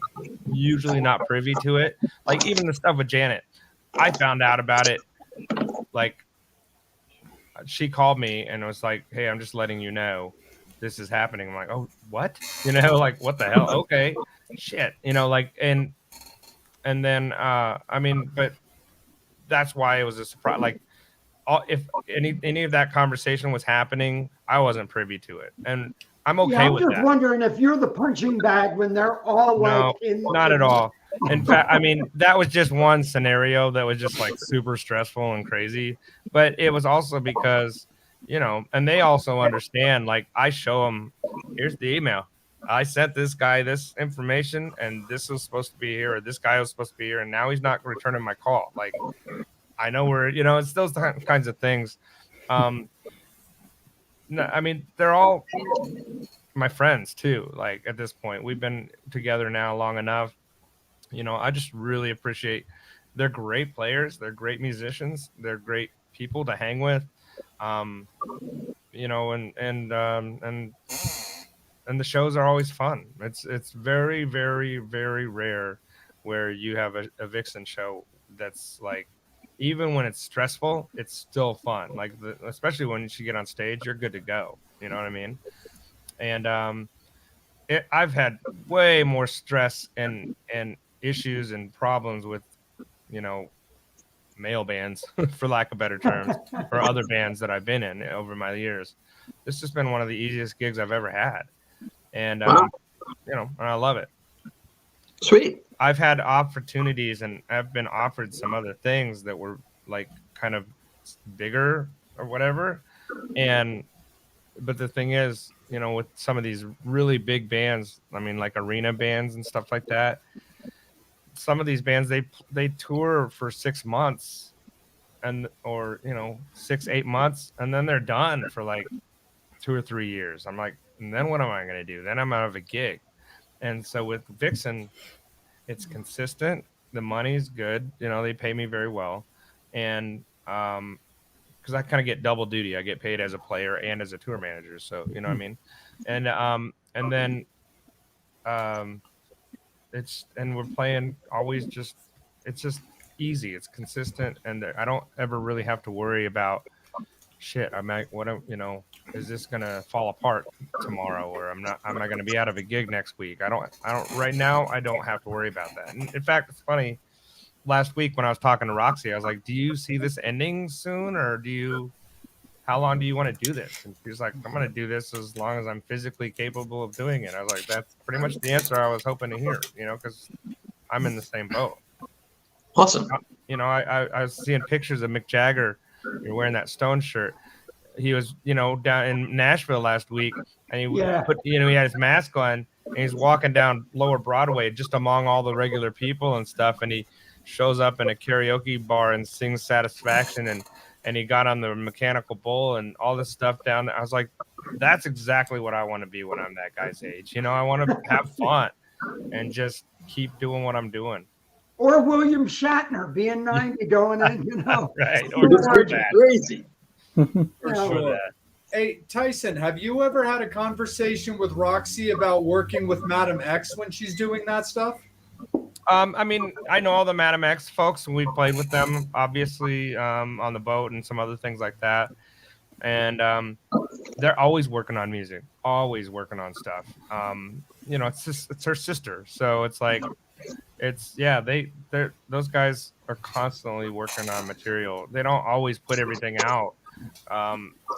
usually not privy to it. Like even the stuff with Janet, I found out about it. Like she called me and was like, "Hey, I'm just letting you know this is happening." I'm like, "Oh, what?" Like what the hell? Okay, shit. And then but that's why it was a surprise. Like if any of that conversation was happening, I wasn't privy to it, and I'm okay with that. I'm just wondering if you're the punching bag when they're all like not at all. In fact, that was just one scenario that was just like super stressful and crazy, but it was also because, and they also understand, like I show them, here's the email. I sent this guy this information and this was supposed to be here, or this guy was supposed to be here, and now he's not returning my call. Like, I know it's those kinds of things. No, they're all my friends too. Like at this point, we've been together now long enough. I just really appreciate. They're great players. They're great musicians. They're great people to hang with. And the shows are always fun. It's very, very, very rare where you have a Vixen show that's like, even when it's stressful, it's still fun. Like especially when you get on stage, you're good to go. You know what I mean? And I've had way more stress and issues and problems with, male bands, for lack of better terms, or other bands that I've been in over my years. This has been one of the easiest gigs I've ever had. And, and I love it. Sweet. I've had opportunities and I've been offered some other things that were like kind of bigger or whatever. But the thing is, with some of these really big bands, like arena bands and stuff like that, some of these bands, they tour for 6 months or 6-8 months, and then they're done for like 2 or 3 years. I'm like, and then what am I going to do? Then I'm out of a gig. And so with Vixen, it's consistent. The money's good. They pay me very well. And, because I kind of get double duty. I get paid as a player and as a tour manager. So, you know what I mean? And then, we're playing always it's just easy. It's consistent. And I don't ever really have to worry about shit. Is this going to fall apart tomorrow? Or am I going to be out of a gig next week? I don't right now. I don't have to worry about that. And in fact, it's funny. Last week when I was talking to Roxy, I was like, do you see this ending soon? Or how long do you want to do this? And she was like, I'm going to do this as long as I'm physically capable of doing it. I was like, that's pretty much the answer I was hoping to hear, because I'm in the same boat. Awesome. I was seeing pictures of Mick Jagger. You're wearing that Stone shirt. He was, down in Nashville last week, and he had his mask on, and he's walking down Lower Broadway just among all the regular people and stuff, and he shows up in a karaoke bar and sings Satisfaction, and he got on the mechanical bull and all this stuff down there. I was like, that's exactly what I want to be when I'm that guy's age. I want to have fun and just keep doing what I'm doing. Or William Shatner being 90 going in, Right. Or that. Crazy. For sure that. Hey, Tyson, have you ever had a conversation with Roxy about working with Madam X when she's doing that stuff? I mean, I know all the Madam X folks, and we've played with them, obviously, on the boat and some other things like that. And they're always working on music, always working on stuff. It's her sister, so it's like, they're those guys are constantly working on material. They don't always put everything out.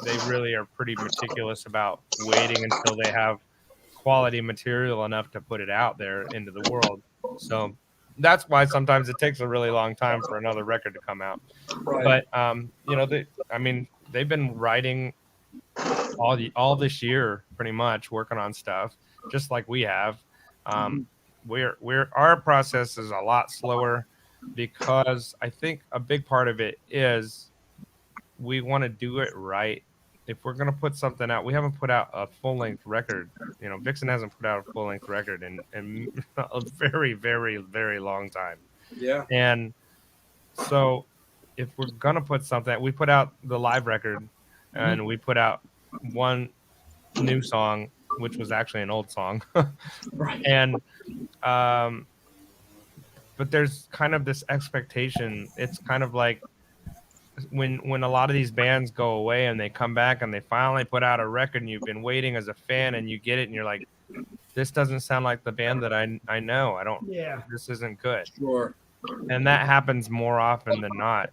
They really are pretty meticulous about waiting until they have quality material enough to put it out there into the world. So that's why sometimes it takes a really long time for another record to come out. Right. But they've been writing all this year pretty much, working on stuff just like we have. Our process is a lot slower because I think a big part of it is we want to do it right. If we're going to put something out, we haven't put out a full-length record. Vixen hasn't put out a full-length record in a very, very, very long time. Yeah. And so if we're going to put something, we put out the live record and we put out one new song, which was actually an old song. Right. And, but there's kind of this expectation. It's kind of like, when a lot of these bands go away and they come back and they finally put out a record and you've been waiting as a fan and you get it and you're like, this doesn't sound like the band that I know. This isn't good. Sure. And that happens more often than not.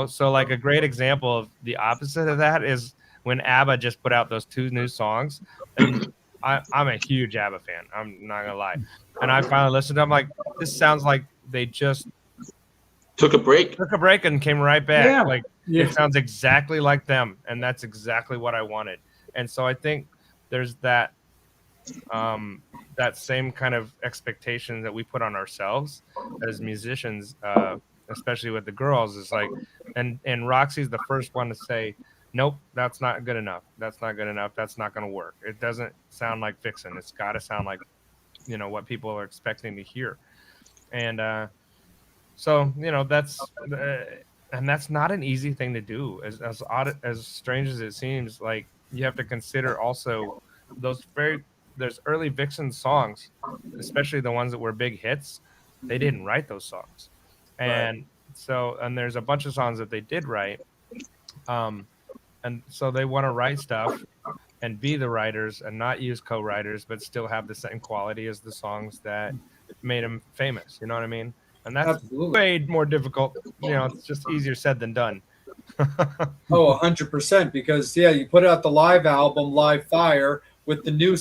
So like a great example of the opposite of that is when ABBA just put out those 2 new songs. And I'm a huge ABBA fan. I'm not gonna lie. And I finally listened to them, like, this sounds like they just Took a break and came right back. Yeah. It sounds exactly like them, and that's exactly what I wanted. And so I think there's that same kind of expectation that we put on ourselves as musicians, especially with the girls. Is like, and Roxy's the first one to say, nope, that's not good enough. That's not good enough. That's not going to work. It doesn't sound like Vixen. It's got to sound like, what people are expecting to hear. And so, that's not an easy thing to do. As odd, as strange as it seems, like, you have to consider also there's early Vixen songs, especially the ones that were big hits. They didn't write those songs. And and there's a bunch of songs that they did write. And so they want to write stuff and be the writers and not use co-writers, but still have the same quality as the songs that made them famous. You know what I mean? And that's Absolutely. way more difficult. It's just easier said than done. 100%. Because you put out the live album, Live Fire, with the new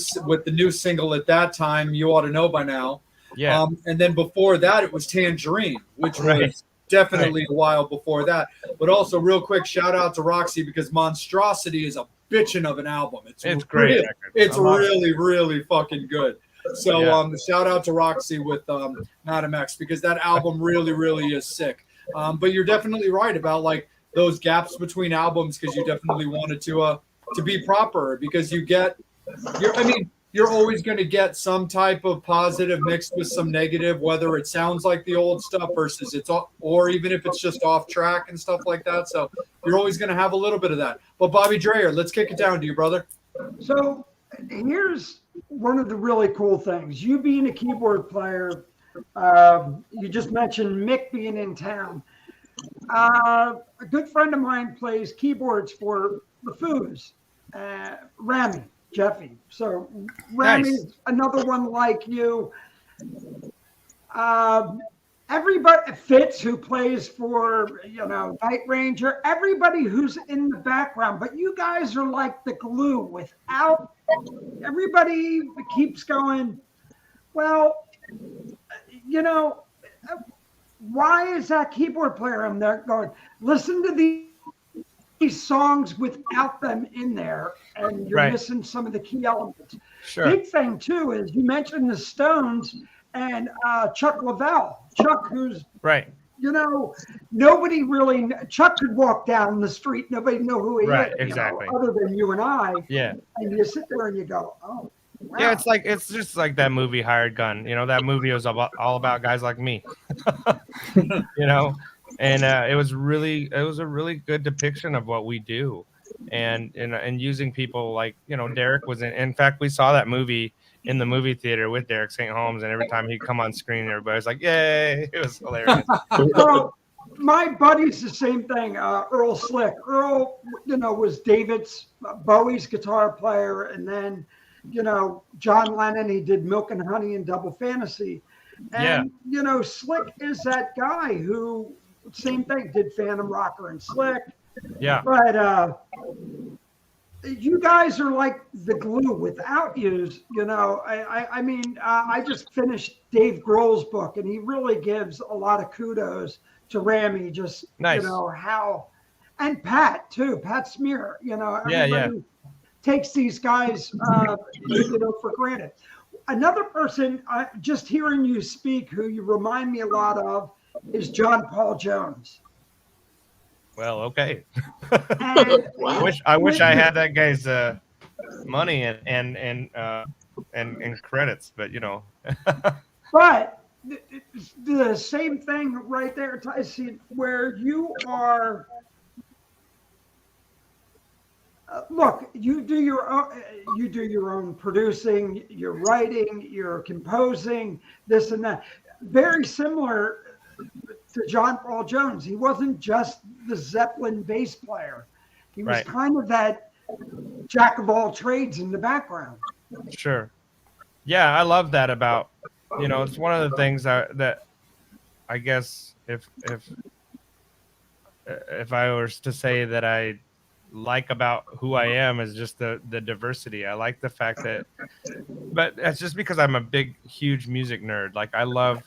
single at that time, You Ought to Know by Now. Yeah. And then before that, it was Tangerine, which was definitely a while before that. But also, real quick, shout out to Roxy, because Monstrosity is a bitchin' of an album. It's great. It's really, really fucking good. So shout out to Roxy with Madam X, because that album really, really is sick. But you're definitely right about like those gaps between albums, because you definitely wanted to be proper, because you're always going to get some type of positive mixed with some negative, whether it sounds like the old stuff versus or even if it's just off track and stuff like that. So you're always going to have a little bit of that. But Bobby Dreyer, let's kick it down to you, brother. So here's one of the really cool things. You being a keyboard player, you just mentioned Mick being in town. A good friend of mine plays keyboards for the Foos, Rami, Jeffy. So Rami's Nice. another one like you. Everybody, Fitz, who plays for, Night Ranger, everybody who's in the background, but you guys are like the glue. Without everybody keeps going, well, why is that keyboard player in there going, listen to these songs without them in there, and you're missing some of the key elements. Sure. Big thing too is you mentioned the Stones and Chuck Leavell. Chuck, who's nobody really. Chuck could walk down the street, nobody know who he is, exactly. Other than you and I. Yeah. And you sit there and you go, oh. Wow. Yeah, it's just like that movie Hired Gun. That movie was all about guys like me. And it was a really good depiction of what we do. and using people like, Derek was in fact, we saw that movie in the movie theater with Derek St. Holmes, and every time he'd come on screen, everybody was like, yay. It was hilarious. Well, my buddy's the same thing. Earl Slick. Earl, was Bowie's guitar player, and then, John Lennon. He did Milk and Honey and Double Fantasy, and Slick is that guy who, same thing, did Phantom Rocker and Slick. Yeah. But you guys are like the glue. Without you, I just finished Dave Grohl's book, and he really gives a lot of kudos to Rami. Just nice. How, and Pat too. Pat Smear. Everybody takes these guys, for granted. Another person, just hearing you speak, who you remind me a lot of, is John Paul Jones. Well, okay. And I wish I had that guy's money and credits, but But the same thing right there, Tyson, where you are. Look, you do your own producing, you're writing, you're composing, this and that. Very similar to John Paul Jones. He wasn't just the Zeppelin bass player. He was kind of that jack of all trades in the background. Sure. Yeah, I love that about, it's one of the things that I guess if I was to say that I like about who I am is just the diversity. I like the fact that, but that's just because I'm a big, huge music nerd. Like, I love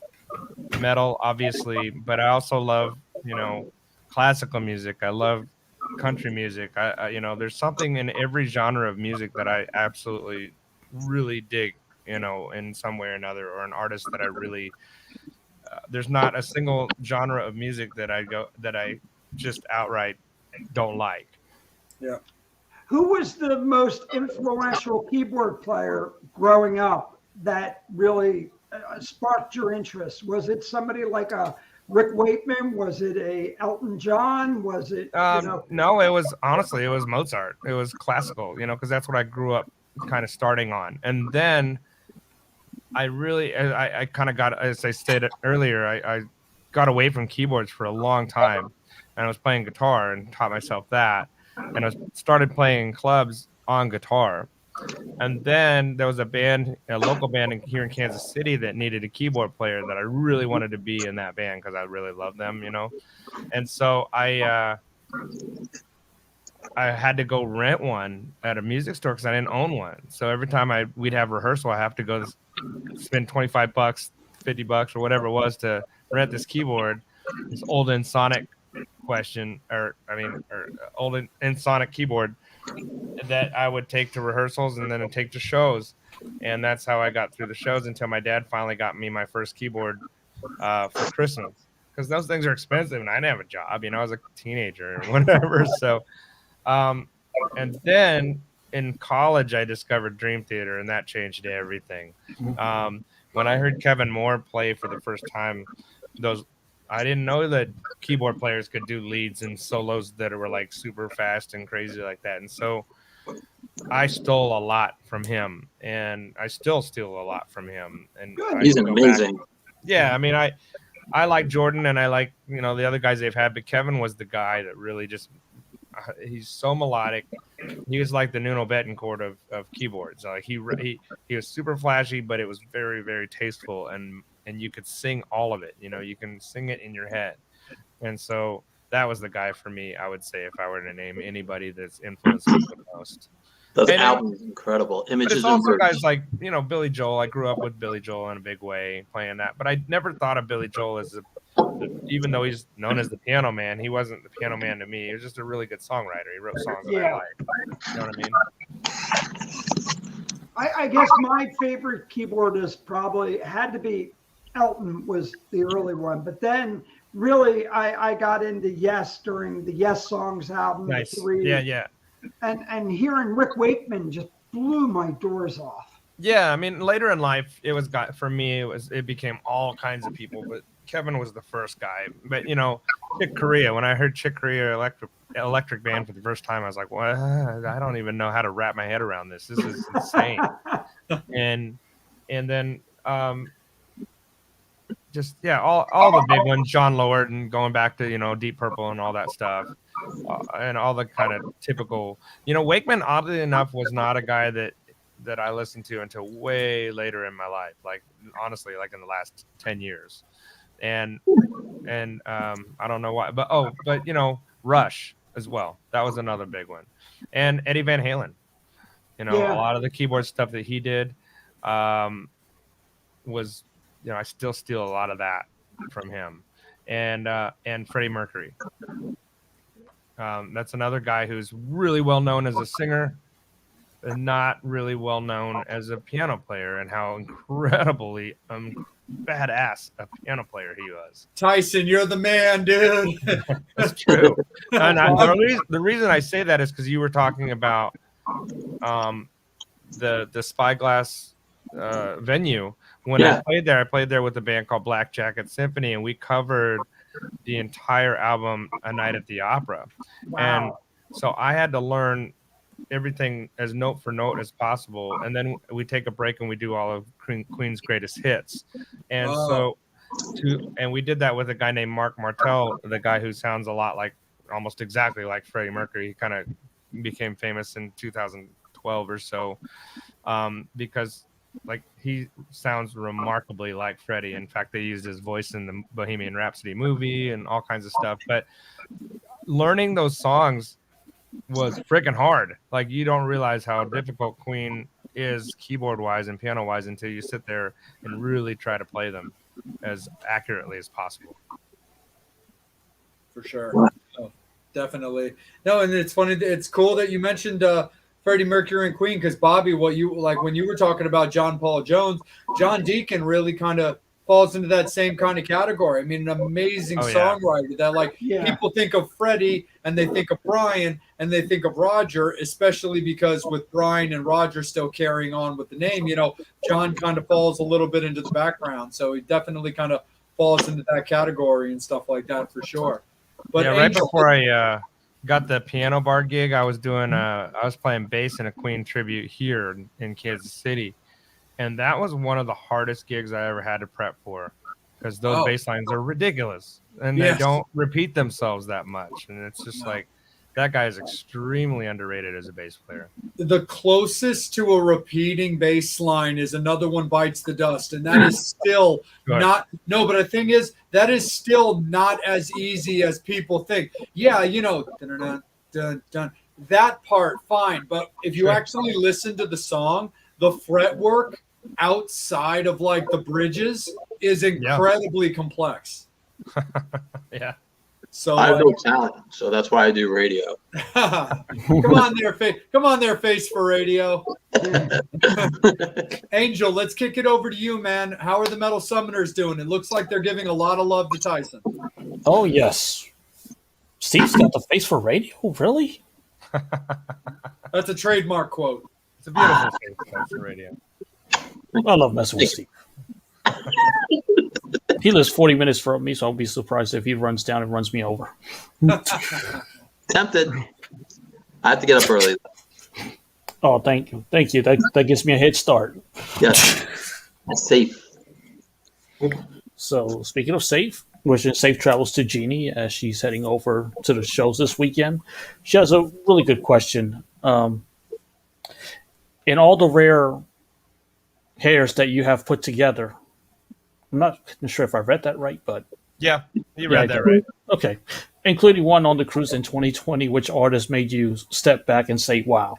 metal, obviously, but I also love, classical music. I love country music. I there's something in every genre of music that I absolutely really dig, in some way or another, or an artist that I really, there's not a single genre of music that I just outright don't like. Yeah. Who was the most influential keyboard player growing up that really sparked your interest? Was it somebody like a Rick Wakeman? Was it a Elton John? Was it? No, it was Mozart. It was classical, because that's what I grew up kind of starting on. And then I kind of got, as I stated earlier, I got away from keyboards for a long time, and I was playing guitar and taught myself that. And I started playing clubs on guitar. And then there was a local band here in Kansas City that needed a keyboard player that I really wanted to be in that band because I really love them, And so I had to go rent one at a music store because I didn't own one. So every time we'd have rehearsal, I have to go spend $25, $50, or whatever it was to rent this keyboard, this old Ensoniq old Ensoniq keyboard that I would take to rehearsals and then take to shows. And that's how I got through the shows until my dad finally got me my first keyboard for Christmas, because those things are expensive and I didn't have a job, I was a teenager or whatever. So and then in college I discovered Dream Theater, and that changed everything. When I heard Kevin Moore play for the first time, I didn't know that keyboard players could do leads and solos that were like super fast and crazy like that. And so I stole a lot from him, and I still steal a lot from him. And he's amazing. Yeah, I like Jordan, and I like the other guys they've had, but Kevin was the guy that really just he's so melodic. He was like the Nuno Betancourt of keyboards. Like he was super flashy, but it was very, very tasteful, and you could sing all of it. You can sing it in your head. And so that was the guy for me, I would say, if I were to name anybody that's influenced me the most. Those albums incredible. Images. But it's also guys like, Billy Joel. I grew up with Billy Joel in a big way, playing that. But I never thought of Billy Joel as even though he's known as the piano man, he wasn't the piano man to me. He was just a really good songwriter. He wrote songs that I like. You know what I mean? I guess my favorite keyboardist probably had to be Elton, was the early one. But then really I got into Yes during the Yes Songs album. Nice. 3. Yeah. And hearing Rick Wakeman just blew my doors off. Yeah, later in life, it became all kinds of people, but Kevin was the first guy, but Chick Corea. When I heard Chick Corea electric band for the first time, I was like, "What? I don't even know how to wrap my head around this. This is insane." and then just all the big ones, John Lord, and going back to Deep Purple and all that stuff, and all the kind of typical. Wakeman, oddly enough, was not a guy that I listened to until way later in my life. Like honestly, like in the last 10 years, and I don't know why, but Rush as well. That was another big one, and Eddie Van Halen. A lot of the keyboard stuff that he did was, I still steal a lot of that from him, and Freddie Mercury. That's another guy who's really well known as a singer, and not really well known as a piano player, and how incredibly badass a piano player he was. Tyson, you're the man, dude. That's true. And the reason I say that is because you were talking about the Spyglass venue. When I played there with a band called Black Jacket Symphony, and we covered the entire album A Night at the Opera. Wow. And so I had to learn everything as note for note as possible, and then we take a break and we do all of Queen's greatest hits. And and we did that with a guy named Mark Martel, the guy who sounds a lot like, almost exactly like Freddie Mercury. He kind of became famous in 2012 or so, because like he sounds remarkably like Freddie. In fact, they used his voice in the Bohemian Rhapsody movie and all kinds of stuff. But learning those songs was freaking hard. Like, you don't realize how difficult Queen is keyboard wise and piano wise until you sit there and really try to play them as accurately as possible. For sure. Oh, definitely. No, and it's funny. It's cool that you mentioned Freddie Mercury and Queen, because Bobby, what you like when you were talking about John Paul Jones, John Deacon really kind of falls into that same kind of category. I mean, an amazing songwriter that people think of Freddie and they think of Brian and they think of Roger, especially because with Brian and Roger still carrying on with the name, John kind of falls a little bit into the background. So he definitely kind of falls into that category and stuff like that for sure. But right before I got the piano bar gig, I was playing bass in a Queen tribute here in Kansas City. And that was one of the hardest gigs I ever had to prep for, because those bass lines are ridiculous and they don't repeat themselves that much. And it's just like, that guy is extremely underrated as a bass player. The closest to a repeating bass line is Another One Bites the Dust. And that is still but the thing is, that is still not as easy as people think. Yeah, dun, dun, dun, that part, fine. But if you actually listen to the song, the fretwork outside of like the bridges is incredibly complex. Yeah. So I have no talent, so that's why I do radio. Come on there, face for radio. Angel, let's kick it over to you, man. How are the Metal Summoners doing? It looks like they're giving a lot of love to Tyson. Oh yes, Steve's got the face for radio. Really? That's a trademark quote. It's a beautiful face for radio. I love messing with Steve. He lives 40 minutes from me, so I'll be surprised if he runs down and runs me over. Tempted. I have to get up early. Oh, thank you. That gives me a head start. Yes. That's safe. So, speaking of safe, wishing safe travels to Jeannie as she's heading over to the shows this weekend. She has a really good question. In all the rare hairs that you have put together, I'm not sure if I read that right, but yeah, you read that right. Okay, including one on the cruise in 2020. Which artist made you step back and say, "Wow"?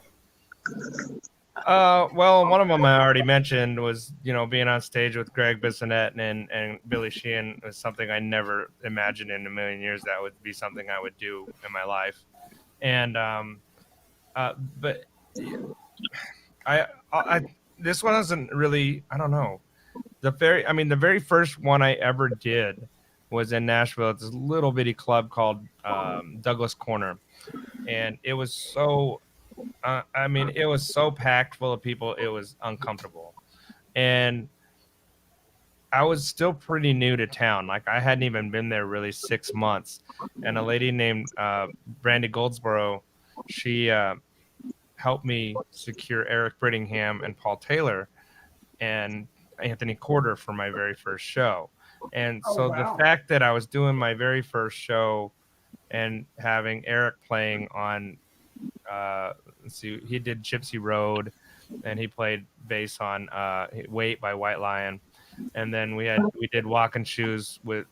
Well, one of them I already mentioned was being on stage with Greg Bissonette and Billy Sheehan was something I never imagined in a million years that would be something I would do in my life, and but I this one isn't really, I don't know. The very first one I ever did was in Nashville at this little bitty club called Douglas Corner. And it was so, it was so packed full of people. It was uncomfortable. And I was still pretty new to town. Like I hadn't even been there really 6 months. And a lady named Brandy Goldsboro, she helped me secure Eric Brittingham and Paul Taylor and Anthony Corder for my very first show. And Oh, so wow. the fact that I was doing my very first show and having Eric playing on, let's see, he did Gypsy Road, and he played bass on Wait by White Lion, and then we did Walking Shoes with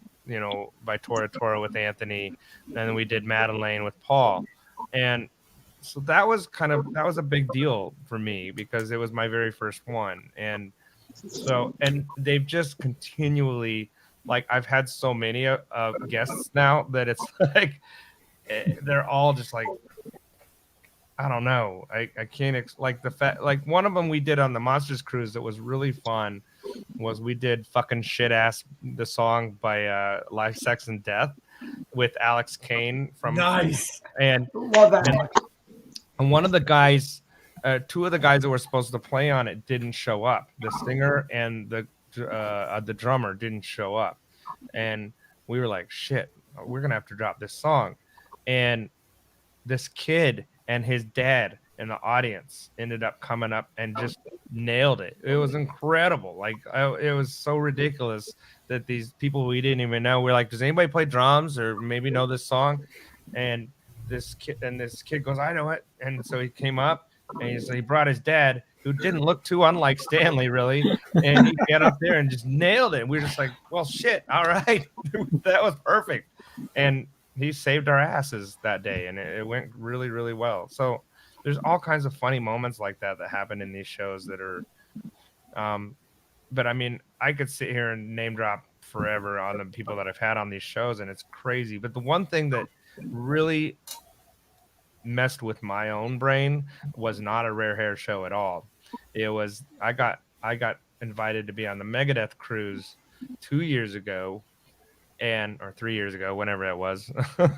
by Tora Tora with Anthony, and then we did Madeleine with Paul, and so that was a big deal for me because it was my very first one, and they've just continually, like, I've had so many guests now that it's like they're all just like, I don't know. I can't like the fact, like one of them we did on the Monsters Cruise that was really fun was we did Fucking Shit Ass, the song by Life, Sex and Death with Alex Kane from Nice. and Love that. and one of the guys, two of the guys that were supposed to play on it didn't show up. The singer and the drummer didn't show up, and we were like, shit, we're gonna have to drop this song. And this kid and his dad in the audience ended up coming up and just nailed it. It was incredible. Like it was so ridiculous that these people we didn't even know, we're like, does anybody play drums or maybe know this song? And this kid goes, I know it. And so he came up and he brought his dad, who didn't look too unlike Stanley really, and he got up there and just nailed it. We were just like, well, shit, all right. That was perfect. And he saved our asses that day, and it went really, really well. So there's all kinds of funny moments like that happen in these shows that are, but I mean, I could sit here and name drop forever on the people that I've had on these shows, and it's crazy. But the one thing that really messed with my own brain was not a Rare Hair show at all. It was, I got invited to be on the Megadeth cruise 2 years ago, or 3 years ago, whenever it was.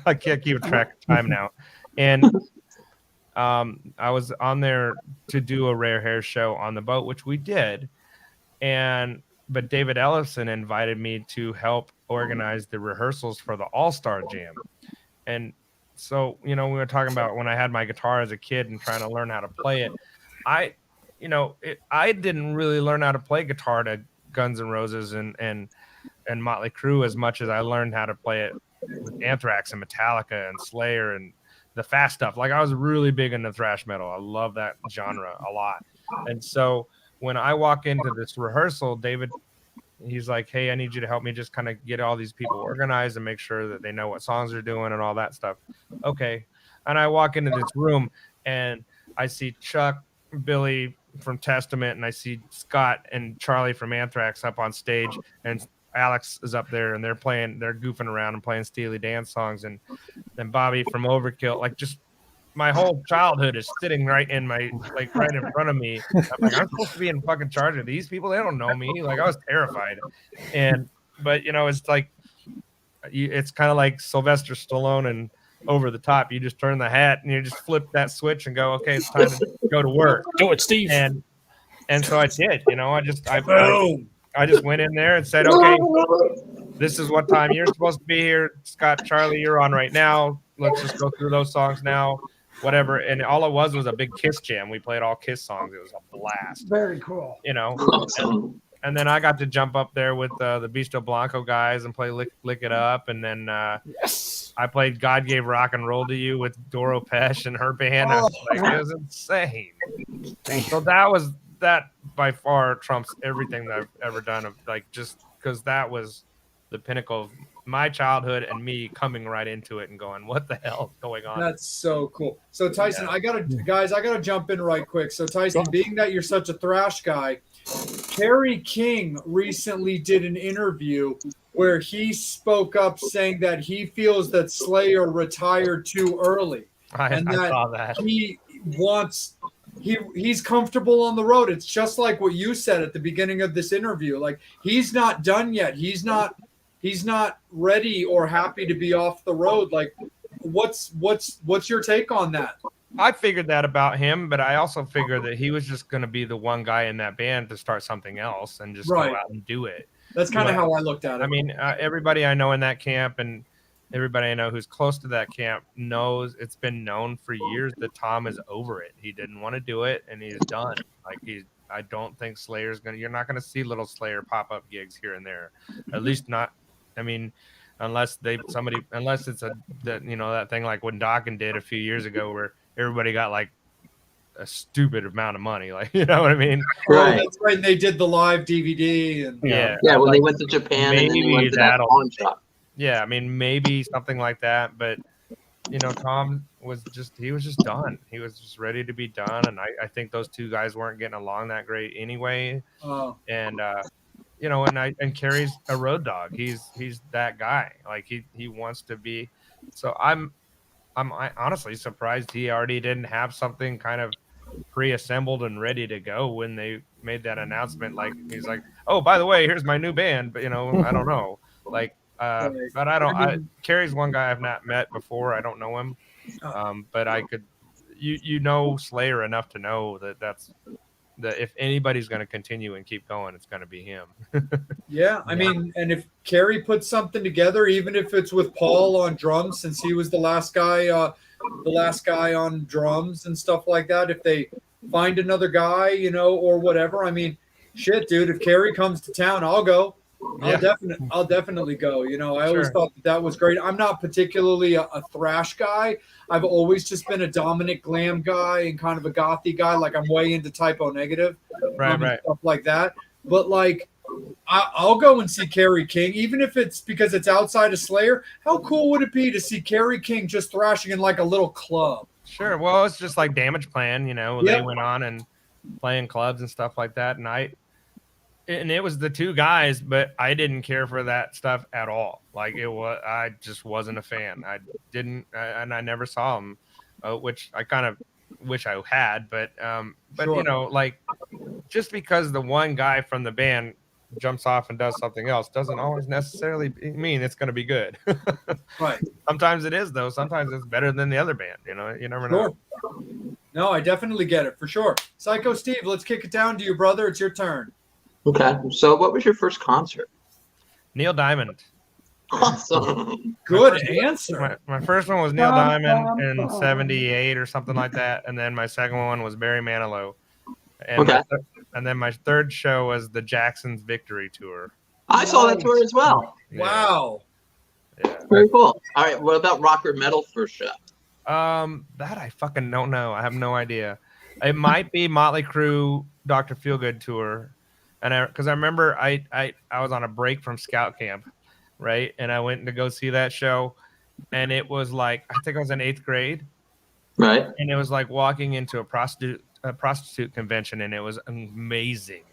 I can't keep track of time now. And I was on there to do a Rare Hair show on the boat, which we did. But David Ellison invited me to help organize the rehearsals for the All-Star Jam. And so, we were talking about when I had my guitar as a kid and trying to learn how to play it. I didn't really learn how to play guitar to Guns N' Roses and Motley Crue as much as I learned how to play it with Anthrax and Metallica and Slayer and the fast stuff. Like I was really big into thrash metal. I love that genre a lot. And so when I walk into this rehearsal, David, he's like, hey, I need you to help me just kind of get all these people organized and make sure that they know what songs they're doing and all that stuff. Okay. And I walk into this room and I see Chuck, Billy from Testament, and I see Scott and Charlie from Anthrax up on stage, and Alex is up there, and they're goofing around and playing Steely Dan songs, and then Bobby from Overkill. Like, just my whole childhood is sitting right in right in front of me. I'm like, I'm supposed to be in fucking charge of these people. They don't know me. Like, I was terrified. But it's like, it's kind of like Sylvester Stallone and Over the Top. You just turn the hat and you just flip that switch and go, okay, it's time to go to work. Do it, Steve. And so I did. I just went in there and said, okay, this is what time you're supposed to be here. Scott, Charlie, you're on right now. Let's just go through those songs now, whatever. And all it was a big Kiss jam. We played all Kiss songs. It was a blast. Very cool. And then I got to jump up there with the Bisto Blanco guys and play Lick It Up. And then Yes. I played God Gave Rock and Roll to You with Doro Pesh and her band. I was like, it was insane. So that by far trumps everything that I've ever done, of like, just because that was the pinnacle of my childhood and me coming right into it and going, what the hell is going on? That's so cool. So Tyson, I gotta jump in right quick. So Tyson, being that you're such a thrash guy, Kerry King recently did an interview where he spoke up saying that he feels that Slayer retired too early. I saw that. He's comfortable on the road. It's just like what you said at the beginning of this interview. Like, he's not done yet. He's not ready or happy to be off the road. Like, what's your take on that? I figured that about him, but I also figured that he was just going to be the one guy in that band to start something else and just go out and do it. That's kind of Yeah. how I looked at it. I mean, everybody I know in that camp and everybody I know who's close to that camp knows it's been known for years that Tom is over it. He didn't want to do it, and he's done. Like I don't think Slayer's gonna. You're not gonna see little Slayer pop up gigs here and there, at least not. I mean, unless it's that thing like when Dawkins did a few years ago where everybody got like a stupid amount of money, like you know what I mean? Oh, that's right. And they did the live DVD, and Yeah, when they went to Japan and then they went to that pawn shop. Yeah, I mean maybe something like that, but Tom was just done. He was just ready to be done, and I think those two guys weren't getting along that great anyway. Oh. And and Kerry's a road dog. He's that guy. Like he wants to be. So I'm honestly surprised he already didn't have something kind of pre-assembled and ready to go when they made that announcement. Like he's like, oh, by the way, here's my new band. But I don't know. Like, but Kerry's one guy I've not met before. I don't know him, but I could, Slayer enough to know that if anybody's going to continue and keep going, it's going to be him. Yeah, I mean, and if Kerry puts something together, even if it's with Paul on drums, since he was the last guy on drums and stuff like that, if they find another guy, or whatever, I mean, shit, dude, if Kerry comes to town, I'll go. I'll definitely go. I always thought that was great. I'm not particularly a thrash guy. I've always just been a dominant glam guy and kind of a gothy guy. Like I'm way into Typo Negative, right, stuff like that. But like, I'll go and see Kerry King, even if it's because it's outside of Slayer. How cool would it be to see Kerry King just thrashing in like a little club? Sure. Well, it's just like Damage Plan. They went on and playing clubs and stuff like that, and it was the two guys, but I didn't care for that stuff at all. Like I just wasn't a fan. I didn't, and I never saw them, which I kind of wish I had. But Sure. Like just because the one guy from the band jumps off and does something else doesn't always necessarily mean it's going to be good. Right. Sometimes it is, though. Sometimes it's better than the other band. You never know. No, I definitely get it for sure. Psycho Steve, let's kick it down to you, brother. It's your turn. Okay. So what was your first concert? Neil Diamond. Awesome. Good answer. My first one was Neil Diamond in '78 or something like that, and then my second one was Barry Manilow. And then my third show was the Jacksons Victory Tour. I saw that tour as well. Wow. Yeah. Very cool. All right. What about rock or metal first show? That I fucking don't know. I have no idea. It might be Motley Crue Dr. Feelgood tour. And because I remember I was on a break from Scout Camp, right? And I went to go see that show, and it was like I think I was in 8th grade, right? And it was like walking into a prostitute convention, and it was amazing.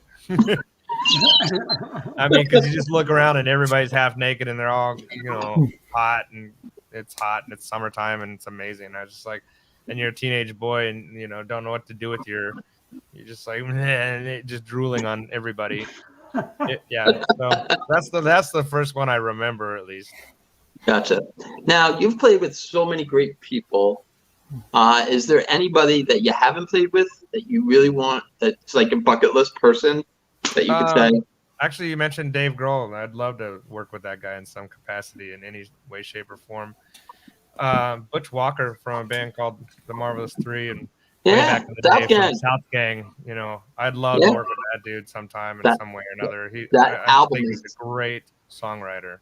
I mean, because you just look around and everybody's half naked, and they're all hot, and it's hot, and it's summertime, and it's amazing. I was just like, and you're a teenage boy, and don't know what to do with you're just like just drooling on everybody. So that's the first one I remember, at least. Gotcha. Now you've played with so many great people. Is there anybody that you haven't played with that you really want, that's like a bucket list person that you could say? Actually, you mentioned Dave Grohl. I'd love to work with that guy in some capacity, in any way, shape, or form. Butch Walker from a band called The Marvelous Three, and back in the day from South Gang. I'd love to work with that dude sometime in some way or another. I think he's a great songwriter.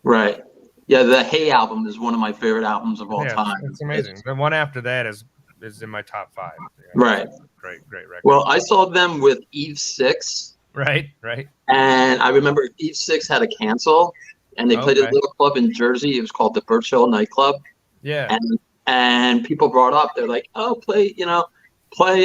Right. Yeah, the Hey album is one of my favorite albums of all time. It's amazing. The one after that is in my top 5. Right. Great record. Well, I saw them with Eve 6. Right. And I remember Eve 6 had to cancel, and they played a little club in Jersey. It was called the Birch Hill Nightclub. Yeah. And people brought up, they're like, oh, play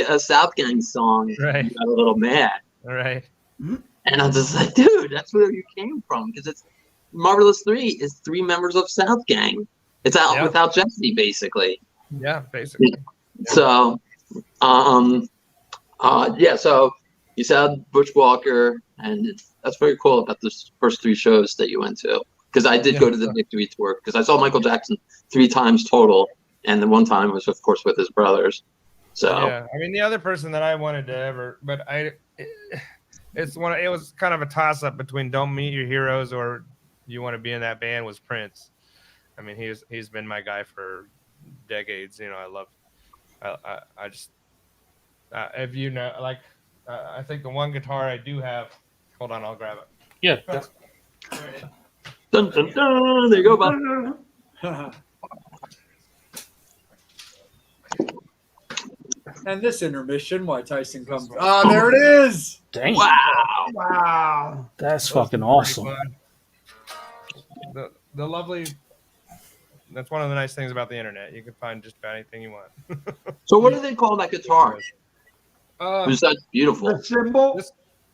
a South Gang song. Right. You got a little mad. Right. And I was just like, dude, that's where you came from. Because it's Marvelous 3 is 3 members of South Gang. It's out without Jesse, basically. Yeah, basically. Yeah. So, so you said Butch Walker, and that's very cool about the first 3 shows that you went to. Because I did go to the Victory tour, because I saw Michael Jackson 3 times total, and the one time was, of course, with his brothers. So I mean, the other person that I wanted to ever, but It was kind of a toss up between "Don't Meet Your Heroes" or "You Want to Be in That Band" was Prince. I mean, he's been my guy for decades. You know, I just if you know, like, I think the one guitar I do have. Hold on, I'll grab it. Yeah. Dun, dun, dun. There you go, Bob. And this intermission, why Tyson comes. Ah, there it is. Dang. Wow. Wow. That's Those fucking are awesome. pretty fun. The lovely. That's one of the nice things about the internet. You can find just about anything you want. So what do they call that guitar? Because that's beautiful. The symbol.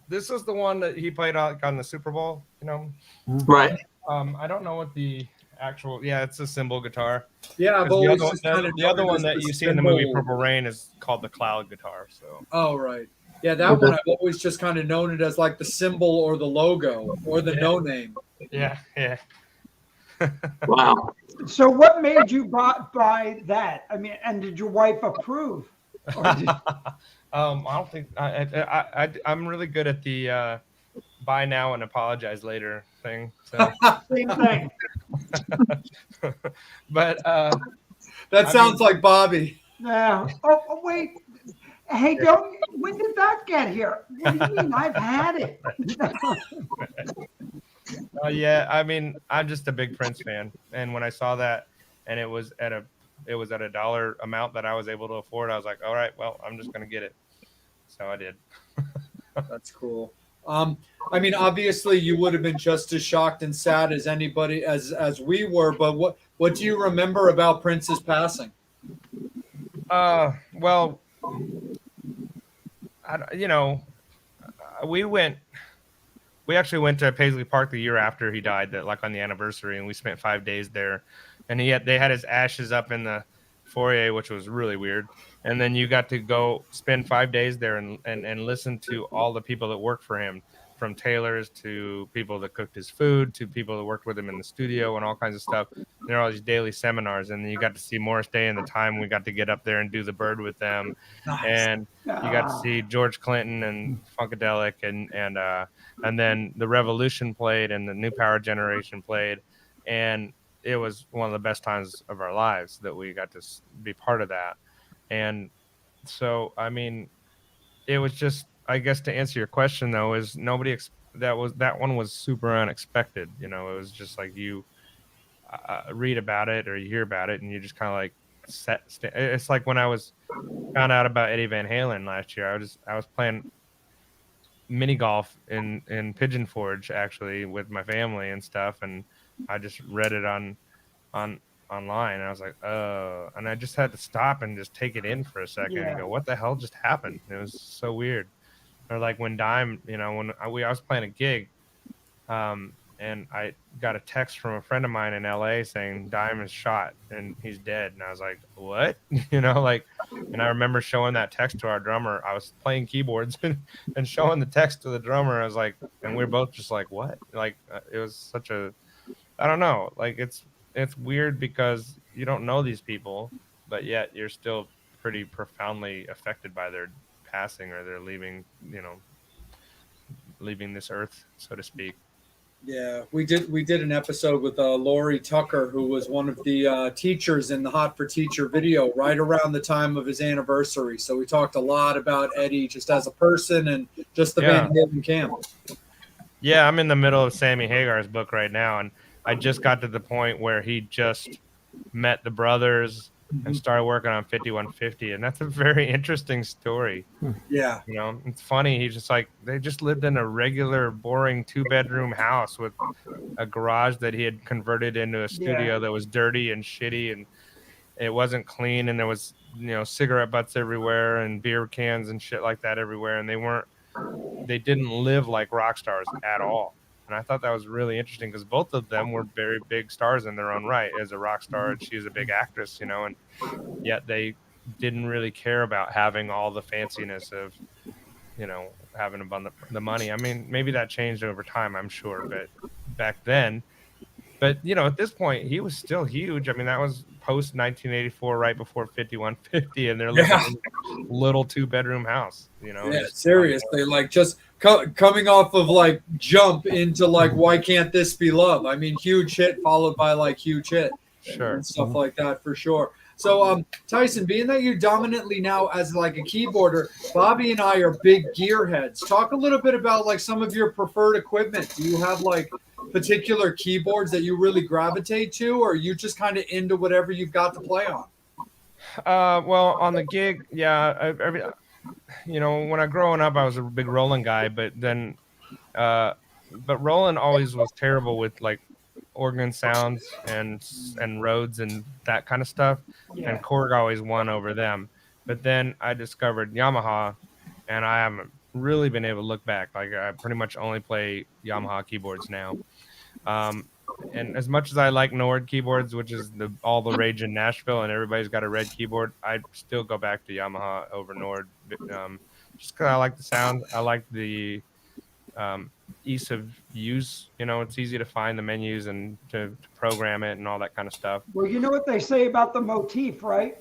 This is the one that he played on the Super Bowl. You know, Right. I don't know what the actual. Yeah, it's a cymbal guitar. Yeah, I've 'Cause always the just other, kind of the other noted one as that the you see in the movie symbol. Purple Rain is called the cloud guitar. So Oh, right. Yeah, that one I've always just kind of known it as like the symbol or the logo or the no name. yeah. Wow. So what made you buy that? I mean, and did your wife approve? Or did, I don't think I'm really good at the buy now and apologize later thing. So, same thing. but That sounds like Bobby. Yeah. Oh, wait. Hey, don't. When did that get here? What do you mean? I've had it. yeah, I mean, I'm just a big Prince fan, and when I saw that, and it was at a dollar amount that I was able to afford, I was like, all right, well, I'm just gonna get it. So I did. That's cool. I mean, obviously, you would have been just as shocked and sad as anybody as we were. But what do you remember about Prince's passing? Well, we actually went to Paisley Park the year after he died, that like on the anniversary, and we spent 5 days there. And they had his ashes up in the foyer, which was really weird. And then you got to go spend 5 days there and listen to all the people that worked for him, from tailors to people that cooked his food to people that worked with him in the studio and all kinds of stuff. There are all these daily seminars, and then you got to see Morris Day and the time we got to get up there and do the bird with them. Nice. And you got to see George Clinton and Funkadelic and then the Revolution played and the New Power Generation played, and it was one of the best times of our lives that we got to be part of that. And so, I mean, it was just, I guess, to answer your question though, is that one was super unexpected. You know, it was just like you read about it or you hear about it and you just kind of like it's like when I found out about Eddie Van Halen last year. I was playing mini golf in Pigeon Forge actually with my family and stuff, and I just read it online, and I was like, oh, and I just had to stop and just take it in for a second and go, what the hell just happened? It was so weird. Or like when Dime, when I was playing a gig, and I got a text from a friend of mine in LA saying Dime is shot and he's dead. And I was like, what? And I remember showing that text to our drummer. I was playing keyboards and showing the text to the drummer. I was like, and we were both just like, what? Like, it was such a, I don't know. Like, it's weird because you don't know these people, but yet you're still pretty profoundly affected by their passing or their leaving this earth, so to speak. Yeah, we did an episode with Lori Tucker, who was one of the teachers in the Hot for Teacher video right around the time of his anniversary. So we talked a lot about Eddie just as a person and just the Van Halen camp. Yeah, I'm in the middle of Sammy Hagar's book right now, and I just got to the point where he just met the brothers and started working on 5150, and that's a very interesting story. Yeah. It's funny. He's just like, they just lived in a regular, boring 2-bedroom house with a garage that he had converted into a studio that was dirty and shitty, and it wasn't clean, and there was, cigarette butts everywhere and beer cans and shit like that everywhere, and they didn't live like rock stars at all. And I thought that was really interesting because both of them were very big stars in their own right. As a rock star, and she's a big actress, and yet they didn't really care about having all the fanciness of, having the money. I mean, maybe that changed over time, I'm sure, but back then. But, at this point, he was still huge. I mean, that was post 1984, right before 5150, and they're living in a little 2-bedroom house. You know, Yeah, just seriously, like just coming off of like Jump into like Why Can't This Be Love? I mean, huge hit followed by like huge hit sure. and stuff like that for sure. So, Tyson, being that you're dominantly now as like a keyboarder, Bobby and I are big gearheads. Talk a little bit about like some of your preferred equipment. Do you have like particular keyboards that you really gravitate to, or are you just kind of into whatever you've got to play on? Well, on the gig, yeah, you know, when I growing up, I was a big Roland guy, but then, but Roland always was terrible with like organ sounds and Rhodes and that kind of stuff, and Korg always won over them. But then I discovered Yamaha, and I haven't really been able to look back. Like I pretty much only play Yamaha keyboards now. And as much as I like Nord keyboards, which is all the rage in Nashville, and everybody's got a red keyboard, I still go back to Yamaha over Nord, just because I like the sound. I like the ease of use. You know, it's easy to find the menus and to program it and all that kind of stuff. Well, you know what they say about the motif, right?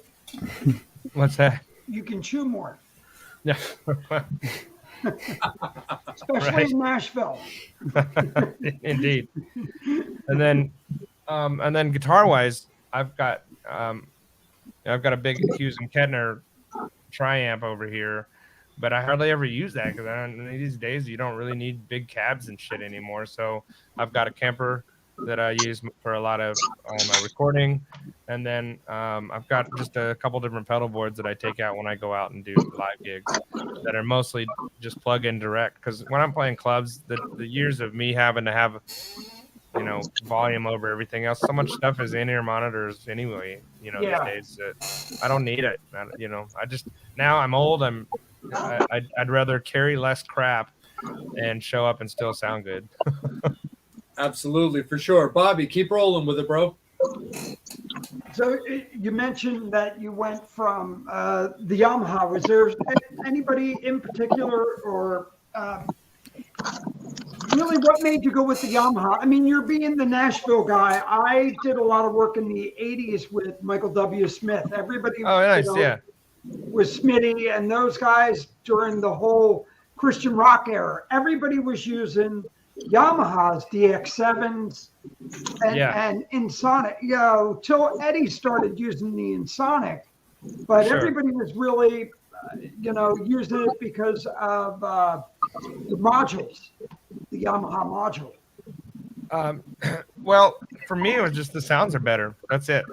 What's that? You can chew more, Yeah. especially Right. in Nashville. Indeed. And then guitar wise, I've got a big Hughes and Kettner triamp over here, but I hardly ever use that because these days you don't really need big cabs and shit anymore. So I've got a Kemper that I use for a lot of my recording, and then I've got just a couple different pedal boards that I take out when I go out and do live gigs that are mostly just plug in direct. Because when I'm playing clubs, the years of me having to have, you know, volume over everything else, so much stuff is in-ear monitors anyway, you know, these days that I don't need it. You know, now I'm old. I'd rather carry less crap and show up and still sound good. Absolutely, for sure. Bobby, keep rolling with it, bro. So you mentioned that you went from the Yamaha. Was there anybody in particular, or really what made you go with the Yamaha? I mean, you're being the Nashville guy. I did a lot of work in the 80s with Michael W. Smith. Everybody Nice, yeah. was Smitty and those guys during the whole Christian rock era. Everybody was using Yamaha's DX7s and Insonic, you know, till Eddie started using the Insonic, but everybody was really, you know, using it because of the modules, the Yamaha module. Well, for me, it was just the sounds are better. That's it.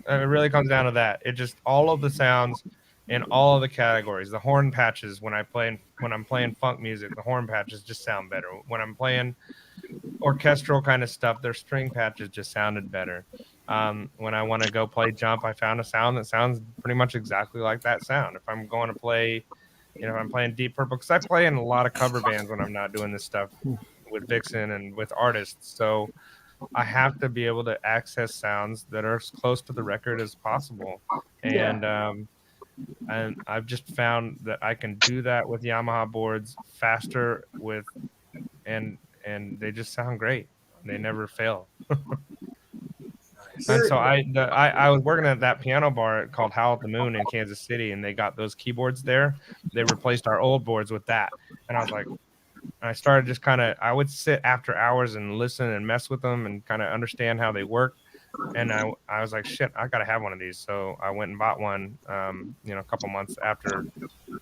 It really comes down to that. It just all of the sounds in all of the categories. The horn patches when I'm playing funk music, the horn patches just sound better. When I'm playing orchestral kind of stuff, their string patches just sounded better. When I want to go play Jump, I found a sound that sounds pretty much exactly like that sound. If I'm going to play, you know, I'm playing Deep Purple, because I play in a lot of cover bands when I'm not doing this stuff with Vixen and with artists. So I have to be able to access sounds that are as close to the record as possible. And I've just found that I can do that with Yamaha boards faster and they just sound great. They never fail. And so I was working at that piano bar called Howl at the Moon in Kansas City, and they got those keyboards there. They replaced our old boards with that. And I was like, I started just I would sit after hours and listen and mess with them and kind of understand how they work. And I was like, shit, I got to have one of these. So I went and bought one, you know, a couple months after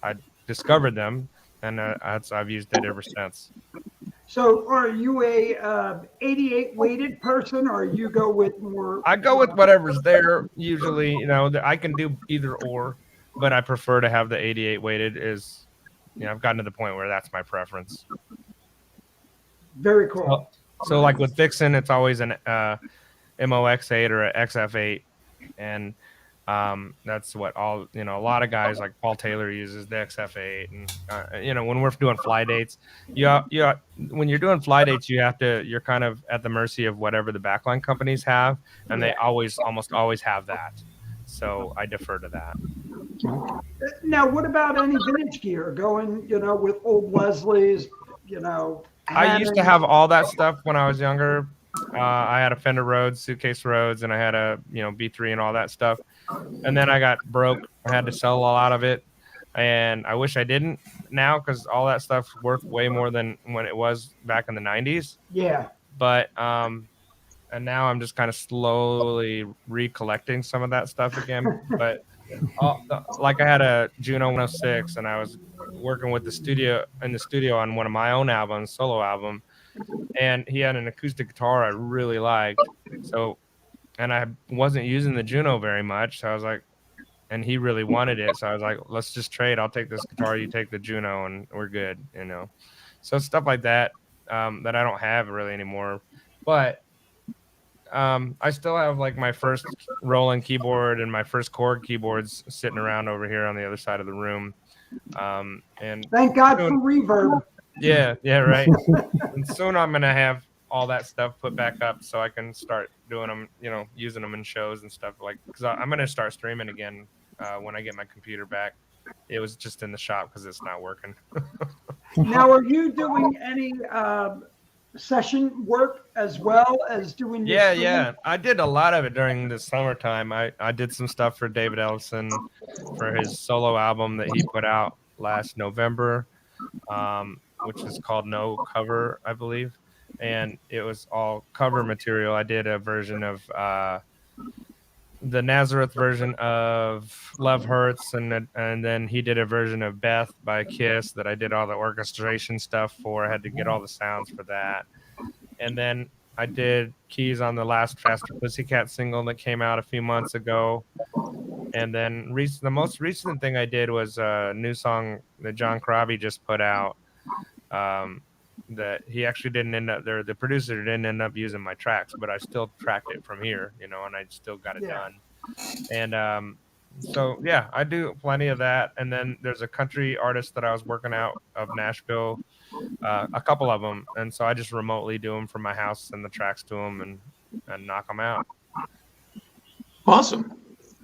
I discovered them. And I've used it ever since. So are you a 88 weighted person, or you go with more? I go with whatever's there. Usually, you know, I can do either or, but I prefer to have the 88 weighted. You know, I've gotten to the point where that's my preference. Very cool. So like with Vixen, it's always an MOX8 or an XF8, and that's what a lot of guys like Paul Taylor uses the XF8, and you know, when we're doing fly dates, when you're doing fly dates, you're kind of at the mercy of whatever the backline companies have, and they almost always have that. So I defer to that. Now, what about any vintage gear? Going, you know, with old Leslie's, you know. I used to have all that stuff when I was younger. I had a Fender Rhodes, Suitcase Rhodes, and I had a B3 and all that stuff. And then I got broke. I had to sell a lot of it, and I wish I didn't now because all that stuff's worth way more than when it was back in the '90s. Yeah. But and now I'm just kind of slowly recollecting some of that stuff again. But like I had a Juno 106, and I was working with the studio on one of my own albums, solo album, and he had an acoustic guitar I really liked. So, and I wasn't using the Juno very much, so I was like, and he really wanted it, so I was like, let's just trade. I'll take this guitar, you take the Juno, and we're good, So stuff like that that I don't have really anymore, but I still have like my first Roland keyboard and my first Korg keyboards sitting around over here on the other side of the room. And Thank God for reverb. yeah, right. And soon I'm gonna have all that stuff put back up so I can start doing them, using them in shows and stuff because I'm gonna start streaming again when I get my computer back. It was just in the shop because it's not working. Now, are you doing any session work as well as doing your streaming? Yeah. I did a lot of it during the summertime. I did some stuff for David Ellison for his solo album that he put out last November, which is called No Cover, I believe. And it was all cover material. I did a version of the Nazareth version of Love Hurts, and then he did a version of Beth by Kiss that I did all the orchestration stuff for. I had to get all the sounds for that. And then I did keys on the last Faster Pussycat single that came out a few months ago. And then the most recent thing I did was a new song that John Corabi just put out that he actually didn't end up there. The producer didn't end up using my tracks, but I still tracked it from here, and I still got it done. And so, yeah, I do plenty of that. And then there's a country artist that I was working out of Nashville, a couple of them. And so I just remotely do them from my house, send the tracks to them and knock them out. Awesome.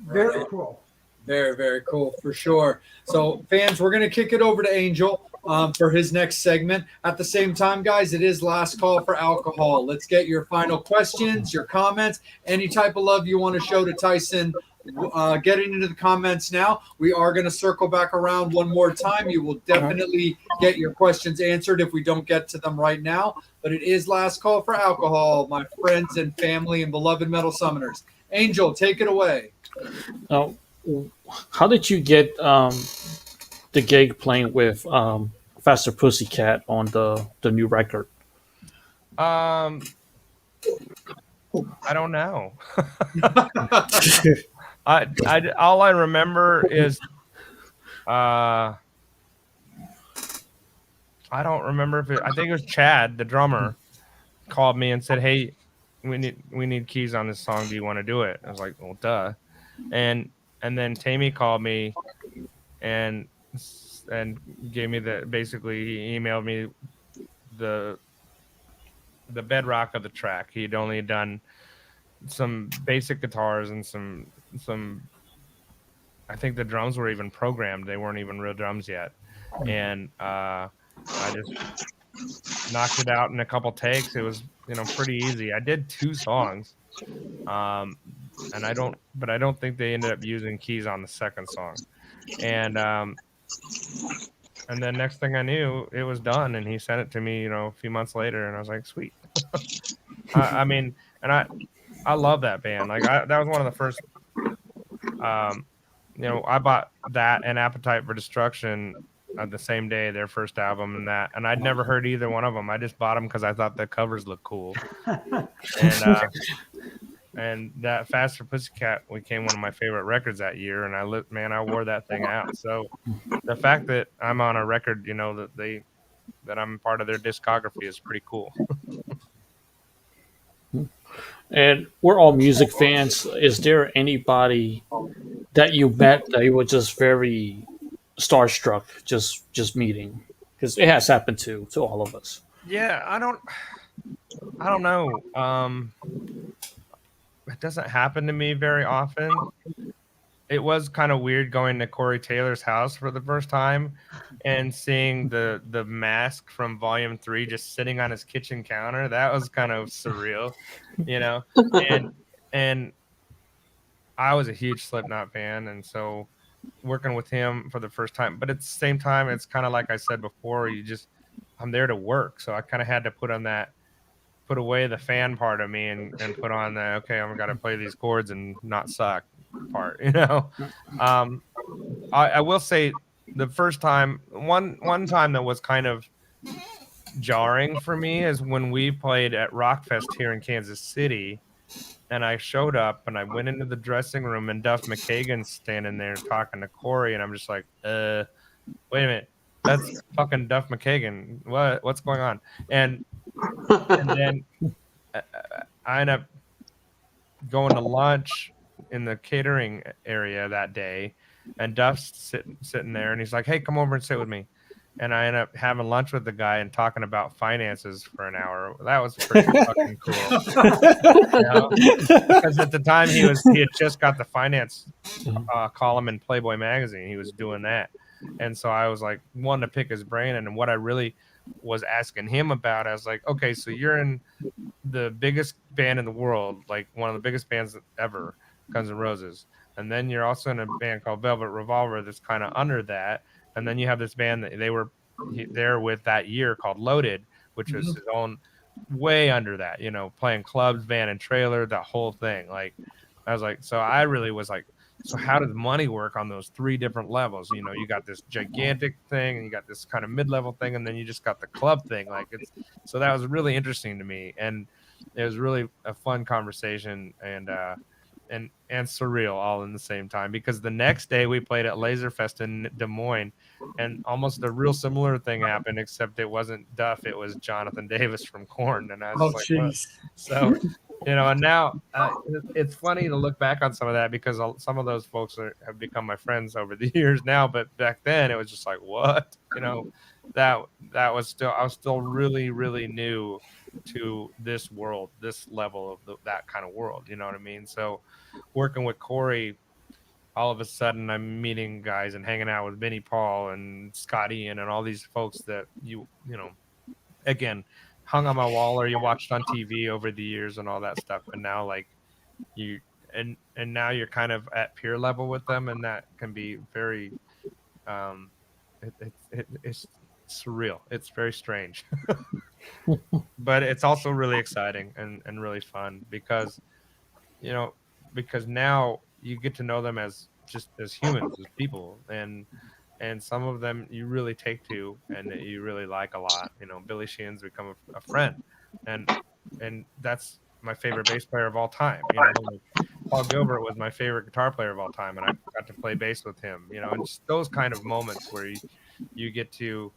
Very cool. Very, very cool for sure. So fans, we're going to kick it over to Angel for his next segment. At the same time, guys, it is last call for alcohol. Let's get your final questions, your comments, any type of love you want to show to Tyson. Getting into the comments now. We are going to circle back around one more time. You will definitely get your questions answered if we don't get to them right now. But it is last call for alcohol, my friends and family and beloved Metal Summoners. Angel, take it away. How did you get the gig playing with Faster Pussycat on the new record? I don't know. I all I remember is I don't remember if I think it was Chad, the drummer, called me and said, "Hey, we need keys on this song. Do you want to do it?" I was like, "Well, duh." And then Tammy called me and gave me basically he emailed me the bedrock of the track. He'd only done some basic guitars and some I think the drums were even programmed. They weren't even real drums yet. And I just knocked it out in a couple takes. It was, pretty easy. I did 2 songs. And I don't think they ended up using keys on the second song. And then next thing I knew, it was done, and he sent it to me, a few months later, and I was like, sweet. I mean, and I love that band. Like that was one of the first. I bought that and Appetite for Destruction the same day, their first album, and I'd never heard either one of them. I just bought them because I thought the covers looked cool. And that Faster Pussycat became one of my favorite records that year, and I wore that thing out. So the fact that I'm on a record, that I'm part of their discography is pretty cool. And we're all music fans. Is there anybody that you met that you were just very starstruck just meeting? Because it has happened to all of us. Yeah, I don't know. It doesn't happen to me very often. it was kind of weird going to Corey Taylor's house for the first time and seeing the mask from Volume 3 just sitting on his kitchen counter. That was kind of surreal, you know. And I was a huge Slipknot fan, and so working with him for the first time, but at the same time, it's kind of like I said before, I'm there to work, so I kind of had to put away the fan part of me and put on the okay, I'm gonna play these chords and not suck part, you know. I will say the first time, one time that was kind of jarring for me is when we played at Rockfest here in Kansas City, and I showed up and I went into the dressing room and Duff McKagan's standing there talking to Corey, and I'm just like, wait a minute, that's fucking Duff McKagan. What's going on? And then I end up going to lunch in the catering area that day, and Duff's sitting there, and he's like, "Hey, come over and sit with me." And I end up having lunch with the guy and talking about finances for an hour. That was pretty fucking cool. You know? Because at the time he had just got the finance column in Playboy magazine. He was doing that, and so I was like wanting to pick his brain. And what I really was asking him about, I was like, okay, so you're in the biggest band in the world, like one of the biggest bands ever, Guns N' Roses, and then you're also in a band called Velvet Revolver that's kind of under that. And then you have this band that they were there with that year called Loaded, which was his own way under that, you know, playing clubs, van and trailer, that whole thing. Like, I was like, so I really was like, so how does money work on those three different levels? You know, you got this gigantic thing and you got this kind of mid-level thing, and then you just got the club thing. Like, so that was really interesting to me. And it was really a fun conversation and surreal all in the same time, because the next day we played at Laserfest in Des Moines, and almost a real similar thing happened, except it wasn't Duff, it was Jonathan Davis from Korn. And I was what? So, you know, and now it's funny to look back on some of that, because some of those folks have become my friends over the years now, but back then it was just like, what, you know, that was I was still really, really new to this world, this level of that kind of world, you know what I mean? So working with Corey, all of a sudden I'm meeting guys and hanging out with Vinnie Paul and Scott Ian and all these folks that you know, again, hung on my wall or you watched on TV over the years and all that stuff. And now like now you're kind of at peer level with them, and that can be very it's surreal. It's very strange. But it's also really exciting and really fun, because you know, because now you get to know them as just as humans, as people, and some of them you really take to and that you really like a lot. You know, Billy Sheehan's become a friend, and that's my favorite bass player of all time. You know, like Paul Gilbert was my favorite guitar player of all time, and I got to play bass with him. You know, and just those kind of moments where you get to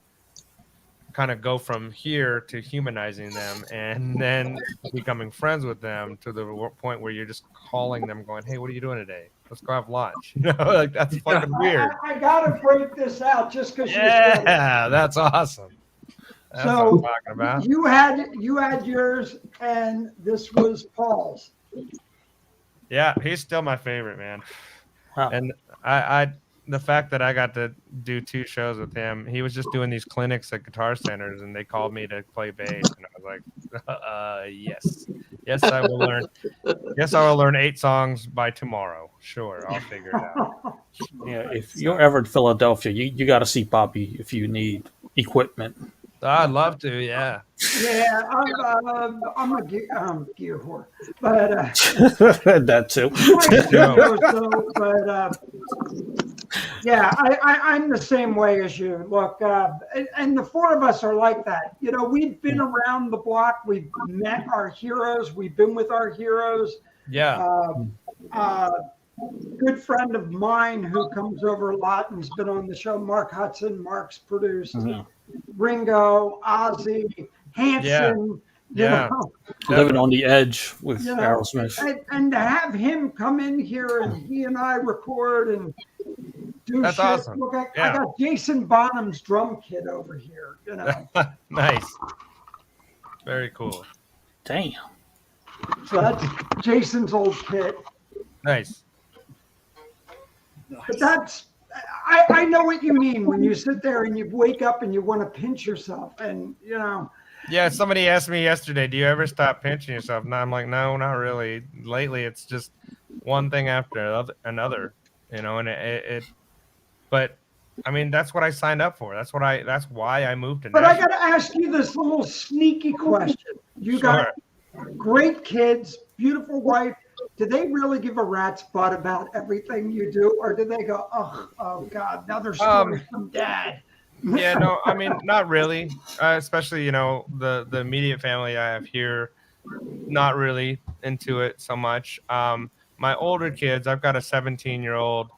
kind of go from here to humanizing them and then becoming friends with them to the point where you're just calling them going, hey, what are you doing today? Let's go have lunch. You know, like that's fucking weird. I gotta break this out just because yeah, that's awesome. That's so what I'm talking about. You had yours, and this was Paul's. Yeah, he's still my favorite, man. Wow. And I the fact that I got to do 2 shows with him, he was just doing these clinics at guitar centers, and they called me to play bass, and I was like, yes, I will learn. Yes, I will learn 8 songs by tomorrow. Sure, I'll figure it out. Yeah, if you're ever in Philadelphia, you got to see Bobby if you need equipment. I'd love to, yeah. Yeah, I'm a gear whore, but that too. Yeah, I'm the same way as you. Look, and the 4 of us are like that. You know, we've been around the block. We've met our heroes. We've been with our heroes. Yeah. Good friend of mine who comes over a lot and's been on the show, Mark Hudson. Mark's produced Ringo, Ozzy, Hanson. Yeah. Living on the Edge with Aerosmith. And to have him come in here and he and I record and do That's shit. awesome. Look, I got Jason Bonham's drum kit over here, you know. Nice. Very cool. Damn. So that's Jason's old kit. Nice. But Nice. I know what you mean when you sit there and you wake up and you want to pinch yourself, and Yeah, somebody asked me yesterday, "Do you ever stop pinching yourself?" And I'm like, "No, not really. Lately, it's just one thing after another, And but I mean, that's what I signed up for. That's why I moved to But I got Nashville. to ask you this little sneaky question. You got Sure. great kids, beautiful wife. Do they really give a rat's butt about everything you do, or do they go, oh God, another story Um. from Dad? Yeah. No. I mean, not really. Especially, the immediate family I have here. Not really into it so much. My older kids, I've got a 17-year-old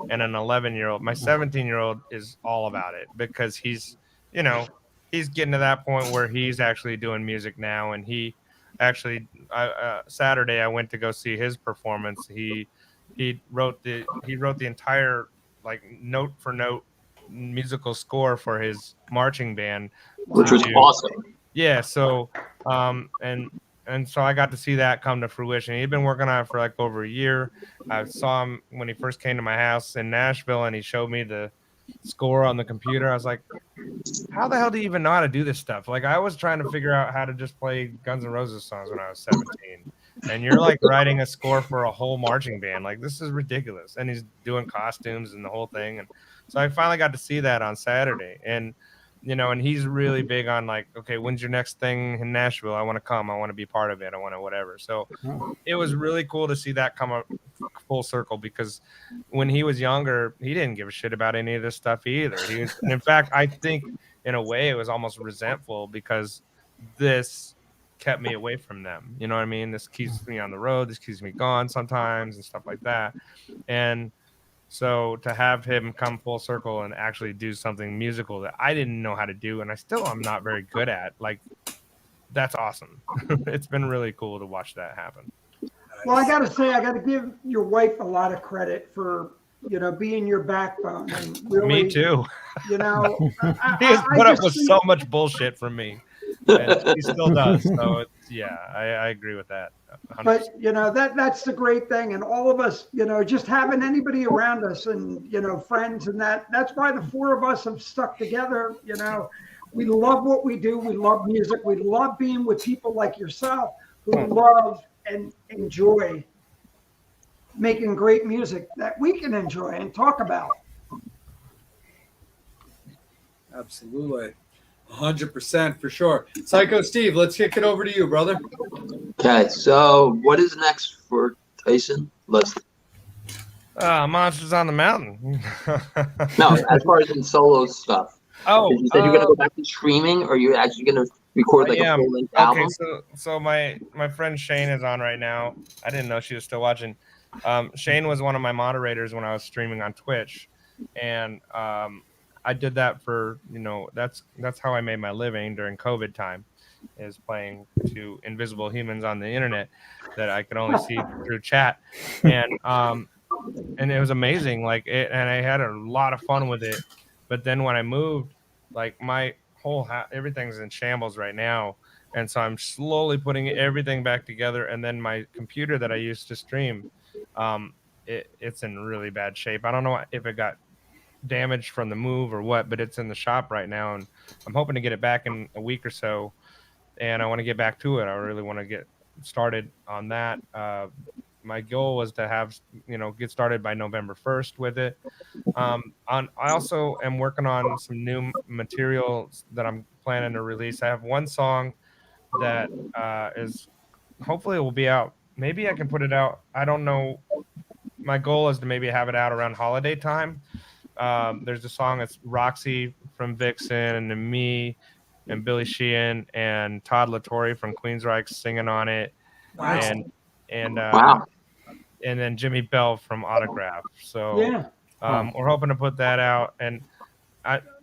and an 11-year-old. My 17-year-old is all about it because you know, he's getting to that point where he's actually doing music now. And he actually, Saturday, I went to go see his performance. He wrote the entire like note for note musical score for his marching band which to was do. awesome. Yeah, so and so I got to see that come to fruition. He'd been working on it for like over a year. I saw him when he first came to my house in Nashville, and he showed me the score on the computer. I was like, "How the hell do you even know how to do this stuff?" Like I was trying to figure out how to just play Guns N' Roses songs when I was 17, and you're like writing a score for a whole marching band. Like this is ridiculous. And he's doing costumes and the whole thing. And so I finally got to see that on Saturday, and he's really big on like, okay, when's your next thing in Nashville? I want to come. I want to be part of it. I want to whatever. So it was really cool to see that come up full circle because when he was younger, he didn't give a shit about any of this stuff either. And in fact, I think in a way it was almost resentful because this kept me away from them. You know what I mean? This keeps me on the road. This keeps me gone sometimes and stuff like that. And so to have him come full circle and actually do something musical that I didn't know how to do, and I still am not very good at, like, that's awesome. It's been really cool to watch that happen. Well, I got to say, I got to give your wife a lot of credit for being your backbone and really, Me too. you know, He has I put up just with think, so much bullshit from me, and he still does. So I agree with that. 100%. but that's the great thing, and all of us, just having anybody around us and friends, and that's why the four of us have stuck together. We love what we do. We love music. We love being with people like yourself who love and enjoy making great music that we can enjoy and talk about. Absolutely. 100% for sure. Psycho Steve, let's kick it over to you, brother. Okay, so what is next for Tyson? Monsters on the Mountain. No, as far as in solo stuff. Oh, You said you're gonna go back to streaming, or you're actually gonna record like a full length album? Okay, so my friend Shane is on right now. I didn't know she was still watching. Shane was one of my moderators when I was streaming on Twitch, and I did that for that's how I made my living during COVID time, is playing to invisible humans on the internet that I could only see through chat, and it was amazing. And I had a lot of fun with it. But then when I moved, like my whole everything's in shambles right now, and so I'm slowly putting everything back together. And then my computer that I used to stream, it's in really bad shape. I don't know if it got damaged from the move or what, but it's in the shop right now, and I'm hoping to get it back in a week or so. And I want to get back to it. I really want to get started on that. My goal was to get started by November 1st with it. I also am working on some new materials that I'm planning to release. I have one song that is hopefully it will be out. Maybe I can put it out. I don't know. My goal is to maybe have it out around holiday time. There's a song that's Roxy from Vixen and me and Billy Sheehan and Todd LaTorre from Queensryche singing on it. Wow. And Wow. and then Jimmy Bell from Autograph. So Yeah. we're hoping to put that out, and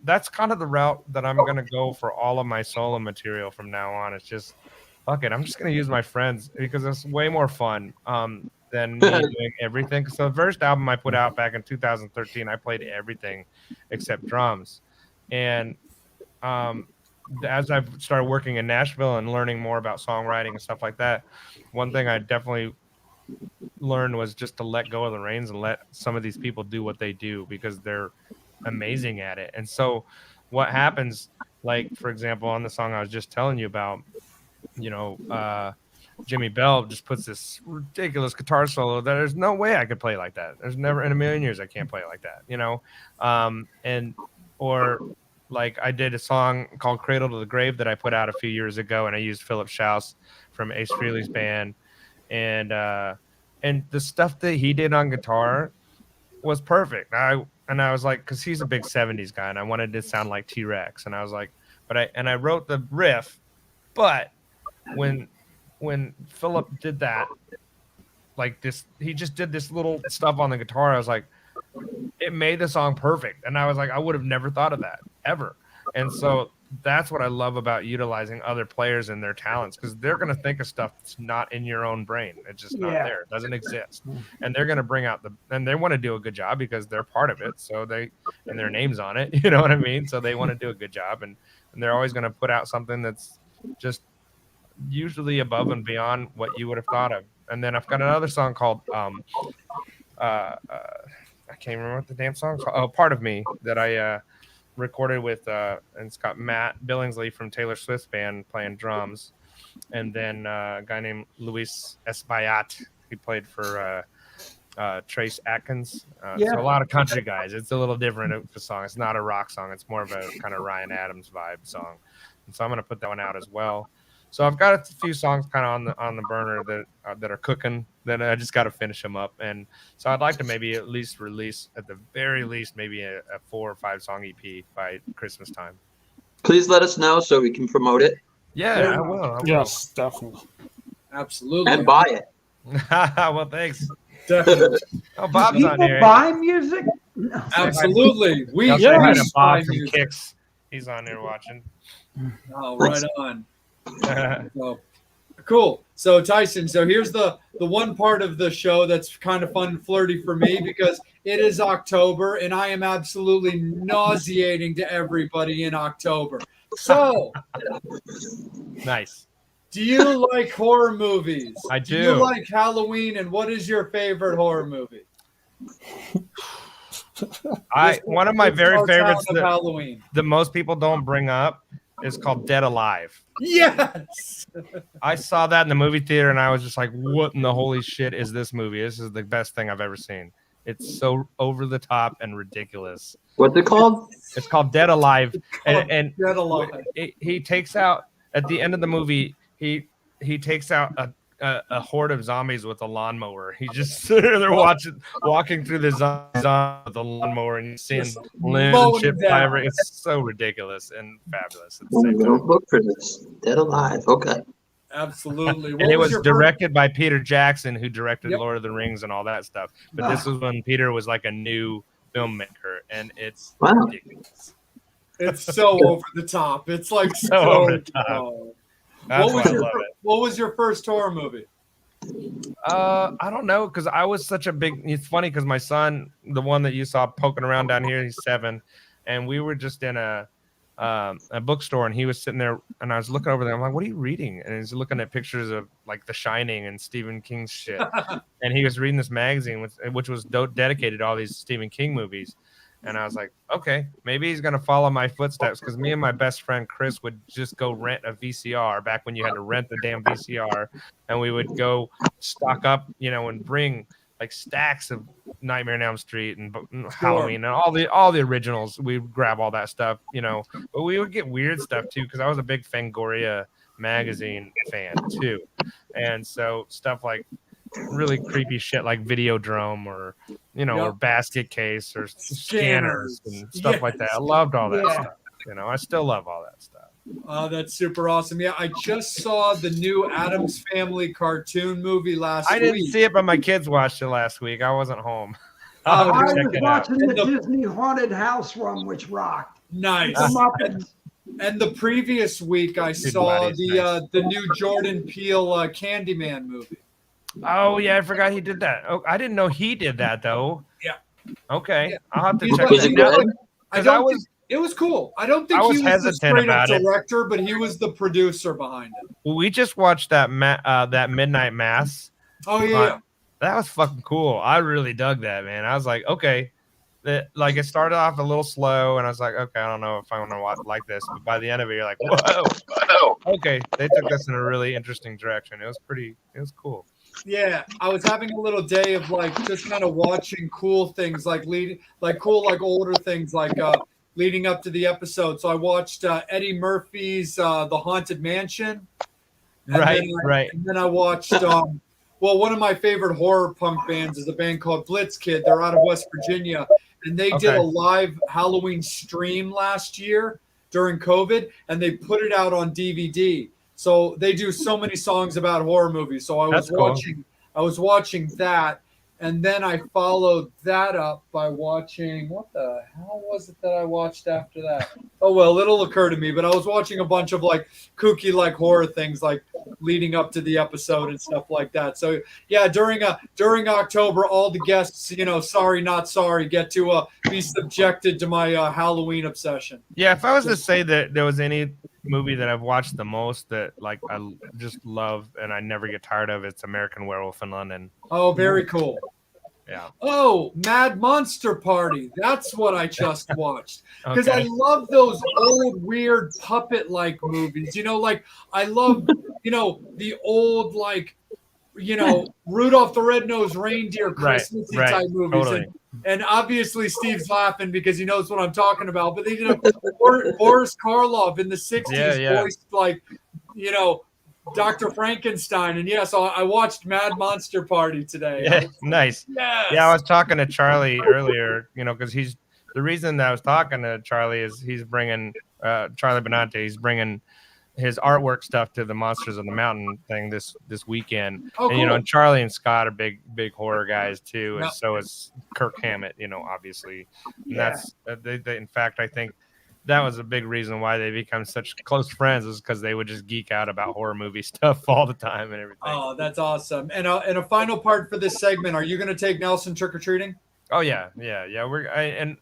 that's kind of the route that I'm gonna go for all of my solo material from now on. It's just fuck it. I'm just gonna use my friends because it's way more fun than me doing everything. So the first album I put out back in 2013, I played everything except drums, and as I've started working in Nashville and learning more about songwriting and stuff like that, one thing I definitely learned was just to let go of the reins and let some of these people do what they do because they're amazing at it. And so what happens, like, for example, on the song I was just telling you about, Jimmy Bell just puts this ridiculous guitar solo that there's no way I could play like that. There's never in a million years I can't play it like that, or like I did a song called Cradle to the Grave that I put out a few years ago, and I used Philip Schaus from Ace Frehley's band, and the stuff that he did on guitar was perfect. I was like, because he's a big 70s guy, and I wanted to sound like T-Rex, and I was like, I wrote the riff, but when Philip did that, like this, he just did this little stuff on the guitar. I was like, it made the song perfect. And I was like, I would have never thought of that ever. And so that's what I love about utilizing other players and their talents, because they're going to think of stuff that's not in your own brain. It's just not there. It doesn't exist. And they're going to bring out and they want to do a good job because they're part of it. So and their name's on it, you know what I mean? So they want to do a good job, and they're always going to put out something that's just usually above and beyond what you would have thought of. And then I've got another song called I can't remember what the damn song's called. Oh, Part of Me, that I recorded with and it's got Matt Billingsley from Taylor Swift's band playing drums, and then a guy named Luis Espaillat. He played for Trace Atkins. So a lot of country guys. It's a little different of a song. It's not a rock song. It's more of a kind of Ryan Adams vibe song. And so I'm going to put that one out as well. So I've got a few songs kind of on the burner that are cooking, that I just got to finish them up. And so I'd like to maybe at least release, at the very least, maybe a 4 or 5 song EP by Christmas time. Please let us know so we can promote it. Yeah, I will. Yes, definitely. Absolutely. And buy it. Well, thanks. Definitely. Oh, Bob's People on here. buy music? No. Absolutely. We I'll say Yeah. hi do to Bob buy from music. Kicks. He's on there watching. Oh, right on. So, cool. So Tyson, here's the one part of the show that's kind of fun and flirty for me, because it is October and I am absolutely nauseating to everybody in October. So Nice. do you like horror movies? I Do you do. like Halloween, and what is your favorite horror movie? One of my very Our favorites town of Halloween. that most people don't bring up is called Dead Alive. Yes. I saw that in the movie theater and I was just like, what in the holy shit is this movie? This is the best thing I've ever seen. It's so over the top and ridiculous. What's it called? It's called Dead Alive. And Dead Alive. he takes out, at the end of the movie, he takes out a horde of zombies with a lawnmower. He just they're walking through the zombies with a lawnmower, and you're seeing limbs and shit fly over. It's so ridiculous and fabulous at the same time. Don't look for this. Dead Alive. Okay. Absolutely. And it was your directed by Peter Jackson, who directed Yep. Lord of the Rings and all that stuff. But this was when Peter was like a new filmmaker, and it's Wow. ridiculous. It's so over the top. It's like so over the top. That's why I love it. What was your first horror movie? I don't know, because I was such a big. It's funny because my son, the one that you saw poking around down here, he's 7, and we were just in a bookstore, and he was sitting there, and I was looking over there. I'm like, "What are you reading?" And he's looking at pictures of like The Shining and Stephen King's shit, and he was reading this magazine which was dedicated to all these Stephen King movies. And I was like, okay, maybe he's going to follow my footsteps, because me and my best friend Chris would just go rent a VCR back when you had to rent the damn VCR. And we would go stock up, and bring like stacks of Nightmare on Elm Street and Halloween and all the originals. We would grab all that stuff, but we would get weird stuff too, because I was a big Fangoria magazine fan too. And so stuff like really creepy shit like Videodrome or or Basket Case or Scanners and stuff like that. I loved all that stuff. I still love all that stuff. Oh, that's super awesome. Yeah, I just saw the new Addams Family cartoon movie last week. I didn't see it, but my kids watched it last week. I wasn't home. I I'll have to check was it out. watching the Disney Haunted House one, which rocked. Nice. The Muppets. And the previous week I saw the new Jordan Peele Candyman movie. Oh yeah, I forgot he did that. Oh, I didn't know he did that though. Yeah. Okay, Yeah. I'll have to He's check Was it it out. good? It was cool. I don't think I was he was the hesitant straight up about it. director, but he was the producer behind it. Well, we just watched that Midnight Mass Oh yeah. That was fucking cool. I really dug that, man. I was like, okay. Like it started off a little slow, and I was like, okay, I don't know if I want to like this. But by the end of it, you're like, whoa, okay, they took us in a really interesting direction. It was cool. Yeah, I was having a little day of like just kind of watching cool things, like older things, like leading up to the episode. So I watched Eddie Murphy's The Haunted Mansion, and Right, right. and then I watched well, one of my favorite horror punk bands is a band called Blitzkid. They're out of West Virginia, and they did Okay. a live Halloween stream last year during COVID, and they put it out on DVD. So they do so many songs about horror movies. So That's cool. I was watching that, and then I followed that up by watching, what the hell was it that I watched after that? Oh well, it'll occur to me. But I was watching a bunch of like kooky like horror things like leading up to the episode and stuff like that. So yeah, during October, all the guests, sorry not sorry, get to be subjected to my Halloween obsession. Yeah, if I was to say that there was any movie that I've watched the most that like I just love and I never get tired of, it's American Werewolf in London. Oh, very cool. Yeah. Oh, Mad Monster Party. That's what I just watched. Because I Okay. love those old, weird puppet-like movies. Like I love, the old, like, Rudolph the Red-Nosed Reindeer Christmassy right, type movies. totally. And obviously Steve's laughing because he knows what I'm talking about. But they did Boris Karloff in the 60s Yeah. voiced like, Dr. Frankenstein. And so I watched Mad Monster Party today. Yeah, nice. Yes. Yeah, I was talking to Charlie earlier, because the reason that I was talking to Charlie is he's bringing Charlie Benante, he's bringing his artwork stuff to the Monsters of the Mountain thing this weekend. Oh, and cool. and Charlie and Scott are big horror guys too, and Yep. so is Kirk Hammett, obviously. And Yeah. that's they in fact I think that was a big reason why they become such close friends, is because they would just geek out about horror movie stuff all the time and everything. Oh, that's awesome. And a final part for this segment, are you going to take Nelson trick-or-treating? Oh yeah. And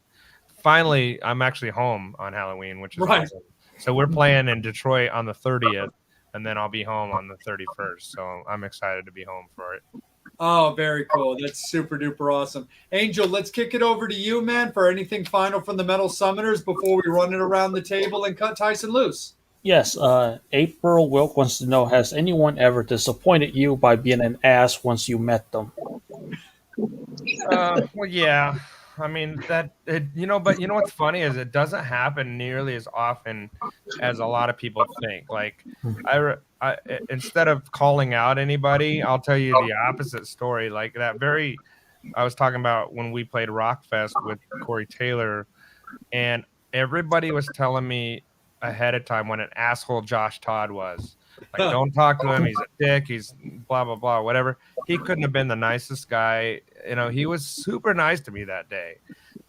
finally I'm actually home on Halloween, which is Right. awesome. So we're playing in Detroit on the 30th, and then I'll be home on the 31st. So I'm excited to be home for it. Oh, very cool. That's super duper awesome. Angel, let's kick it over to you, man, for anything final from the Metal Summoners before we run it around the table and cut Tyson loose. Yes, April Wilk wants to know, has anyone ever disappointed you by being an ass once you met them? Well, yeah. I mean but what's funny is it doesn't happen nearly as often as a lot of people think. Like, I instead of calling out anybody, I'll tell you the opposite story. Like I was talking about when we played Rockfest with Corey Taylor, and everybody was telling me ahead of time what an asshole Josh Todd was. Like, don't talk to him. He's a dick. He's blah, blah, blah, whatever. He couldn't have been the nicest guy. He was super nice to me that day.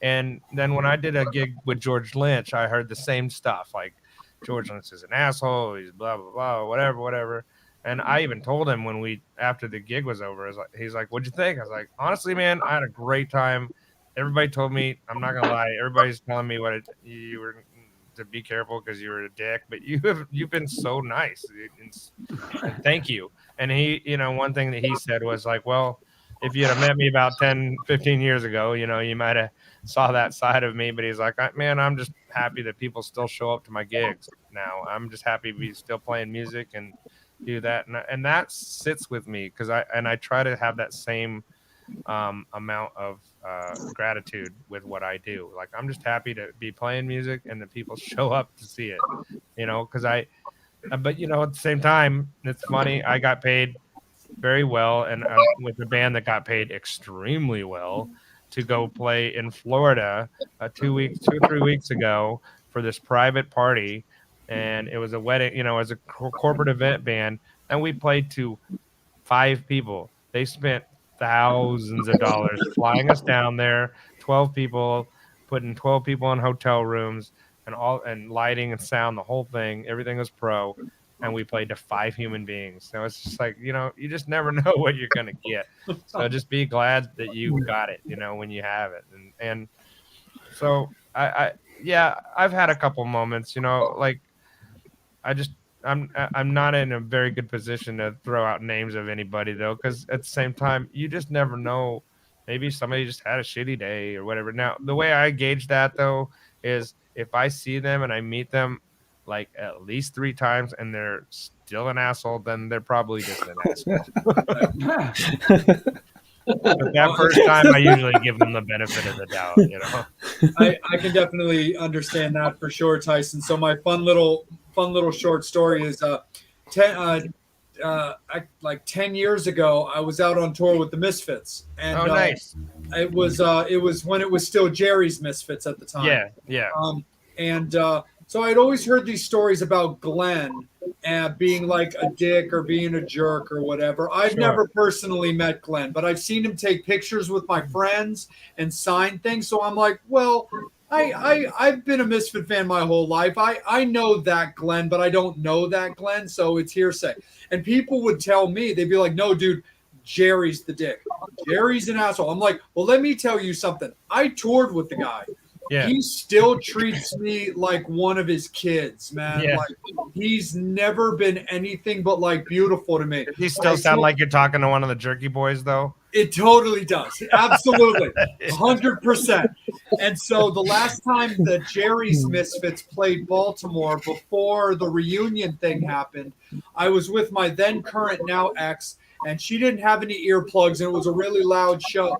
And then when I did a gig with George Lynch, I heard the same stuff. Like, George Lynch is an asshole. He's blah, blah, blah, whatever. And I even told him after the gig was over, he's like, what'd you think? I was like, honestly, man, I had a great time. Everybody told me, I'm not going to lie, everybody's telling me you were to be careful because you were a dick, but you've been so nice, and thank you. And he, one thing that he said was like, well, if you'd have met me about 10-15 years ago, you might have saw that side of me. But he's like, man, I'm just happy that people still show up to my gigs now. I'm just happy to be still playing music and do that, and that sits with me because I try to have that same amount of gratitude with what I do. Like, I'm just happy to be playing music and that people show up to see it, because but at the same time, it's funny, I got paid very well, and with a band that got paid extremely well to go play in Florida 2 or 3 weeks ago for this private party, and it was a wedding, as a corporate event band, and we played to 5 people. They spent thousands of dollars flying us down there, 12 people, putting 12 people in hotel rooms and lighting and sound, the whole thing. Everything was pro, and we played to 5 human beings. So it's just like, you just never know what you're going to get. So just be glad that you got it, when you have it. And so I've had a couple moments, like I'm not in a very good position to throw out names of anybody though, because at the same time, you just never know. Maybe somebody just had a shitty day or whatever. Now, the way I gauge that though is if I see them and I meet them like at least 3 times and they're still an asshole, then they're probably just an asshole. But that first time, I usually give them the benefit of the doubt. You know. I can definitely understand that for sure, Tyson. So my fun little short story is 10 years ago I was out on tour with the Misfits, and Oh, nice. it was when it was still Jerry's Misfits at the time. Yeah. So I'd always heard these stories about Glenn and being like a dick or being a jerk or whatever. I've Sure. never personally met Glenn, but I've seen him take pictures with my friends and sign things. So I'm like, well, I've been a Misfit fan my whole life. I know that Glenn, but I don't know that Glenn, so it's hearsay. And people would tell me, they'd be like, no, dude, Jerry's the dick. Jerry's an asshole. I'm like, well, let me tell you something. I toured with the guy. Yeah. He still treats me like one of his kids, man. Yeah. Like he's never been anything but like beautiful to me. Does he still sound like you're talking to one of the Jerky Boys though? It totally does. Absolutely. 100%. And so the last time the Jerry's Misfits played Baltimore before the reunion thing happened, I was with my then current now ex, and she didn't have any earplugs, and it was a really loud show.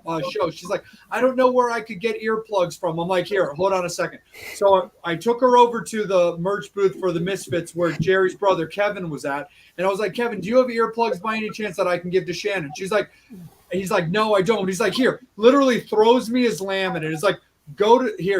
She's like, I don't know where I could get earplugs from. I'm like, here, hold on a second. So I took her over to the merch booth for the Misfits where Jerry's brother Kevin was at, and I was like, Kevin, do you have earplugs by any chance that I can give to Shannon? He's like, no, I don't. He's like, here, literally throws me his laminate. It's like,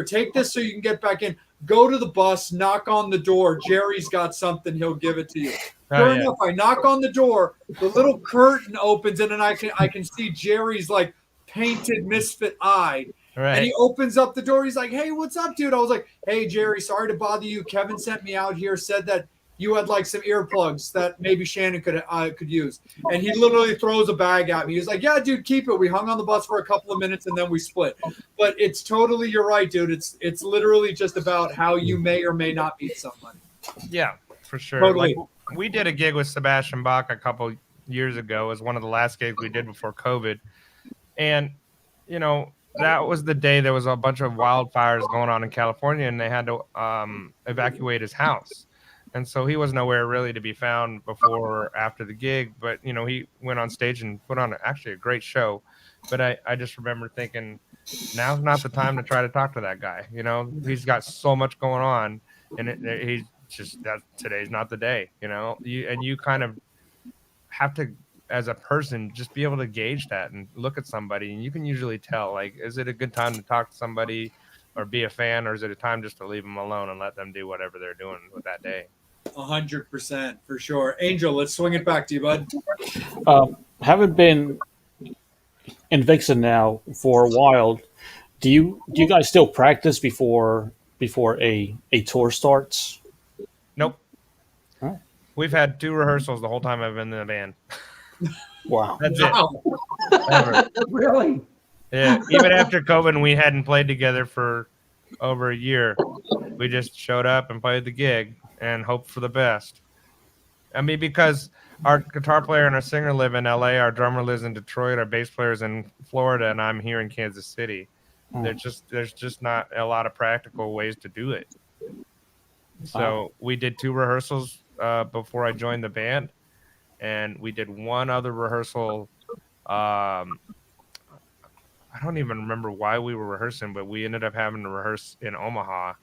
take this so you can get back in. Go to the bus, knock on the door. Jerry's got something. He'll give it to you. Sure enough, I knock on the door. The little curtain opens, and then I can see Jerry's like painted Misfit eye. Right. And he opens up the door. He's like, hey, what's up, dude? I was like, hey, Jerry, sorry to bother you. Kevin sent me out here, said that you had like some earplugs that maybe Shannon could use. And he literally throws a bag at me. He's like, yeah, dude, keep it. We hung on the bus for a couple of minutes and then we split. But it's totally, you're right, dude. It's literally just about how you may or may not meet somebody. Yeah, for sure. Totally. Like, we did a gig with Sebastian Bach a couple years ago. It was one of the last gigs we did before COVID. And, you know, that was the day there was a bunch of wildfires going on in California, and they had to evacuate his house. And so he was nowhere really to be found before or after the gig. But, you know, he went on stage and put on actually a great show. But I just remember thinking, now's not the time to try to talk to that guy. You know, he's got so much going on, and he's just that today's not the day, you know. You kind of have to, as a person, just be able to gauge that and look at somebody, and you can usually tell, like, is it a good time to talk to somebody or be a fan, or is it a time just to leave them alone and let them do whatever they're doing with that day? 100% for sure. Angel, let's swing it back to you, bud. Haven't been in Vixen now for a while. Do you guys still practice before a tour starts? Nope. Oh. We've had 2 rehearsals the whole time I've been in the band. Wow. That's Wow. it. Ever. Really? Yeah. Even after COVID, we hadn't played together for over a year. We just showed up and played the gig and hoped for the best. I mean, because our guitar player and our singer live in LA, our drummer lives in Detroit, our bass player's in Florida, and I'm here in Kansas City. There's just not a lot of practical ways to do it. So we did 2 rehearsals before I joined the band, and we did one other rehearsal. I don't even remember why we were rehearsing, but we ended up having to rehearse in Omaha.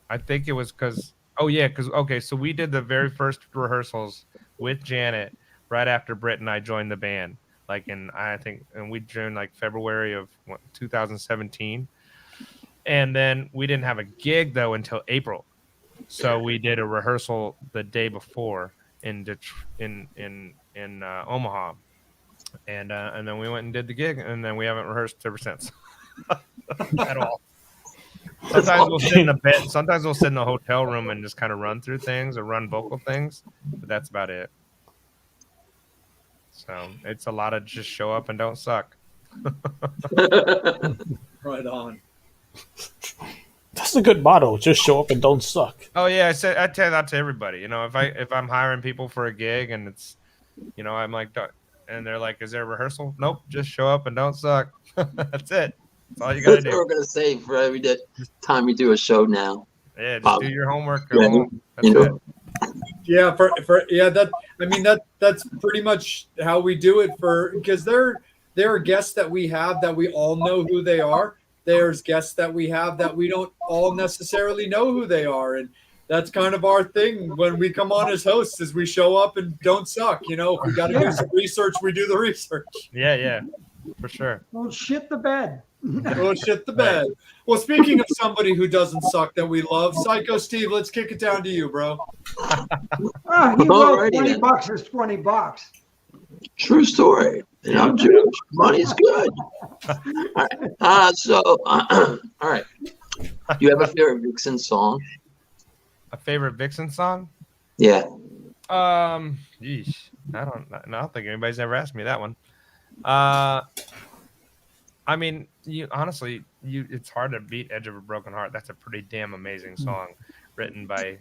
I think it was because so we did the very first rehearsals with Janet right after Britt and I joined the band, like and we joined like February of 2017, and then we didn't have a gig though until April, so we did a rehearsal the day before in Omaha, and then we went and did the gig, and then we haven't rehearsed ever since at all. Sometimes we'll sit in a bed. Sometimes we'll sit in a hotel room and just kind of run through things or run vocal things, but that's about it. So it's a lot of just show up and don't suck. Right on. that's a good motto. Just show up and don't suck. Oh yeah, I tell that to everybody. You know, if I'm hiring people for a gig and it's, you know, I'm like, and they're like, is there a rehearsal? Nope, just show up and don't suck. That's it. That's all you gotta That's what do. we're gonna say for every time we do a show now. Yeah, just do your homework. Go Yeah, home. That's you it. know, Yeah, that's pretty much how we do it because there are guests that we have that we all know who they are. There's guests that we have that we don't all necessarily know who they are, and that's kind of our thing when we come on as hosts is we show up and don't suck. You know, if we got to do some research, we do the research. Yeah, for sure. Well, shit the bed. Oh, shit the bed. Well, speaking of somebody who doesn't suck that we love, Psycho Steve, let's kick it down to you, bro. He wrote Alrighty $20 then. is $20. True story. You know, Jewish money's good. All right. All right. Do you have a favorite Vixen song? A favorite Vixen song? Yeah. Yeesh. I don't think anybody's ever asked me that one. I mean, it's hard to beat "Edge of a Broken Heart." That's a pretty damn amazing song, written by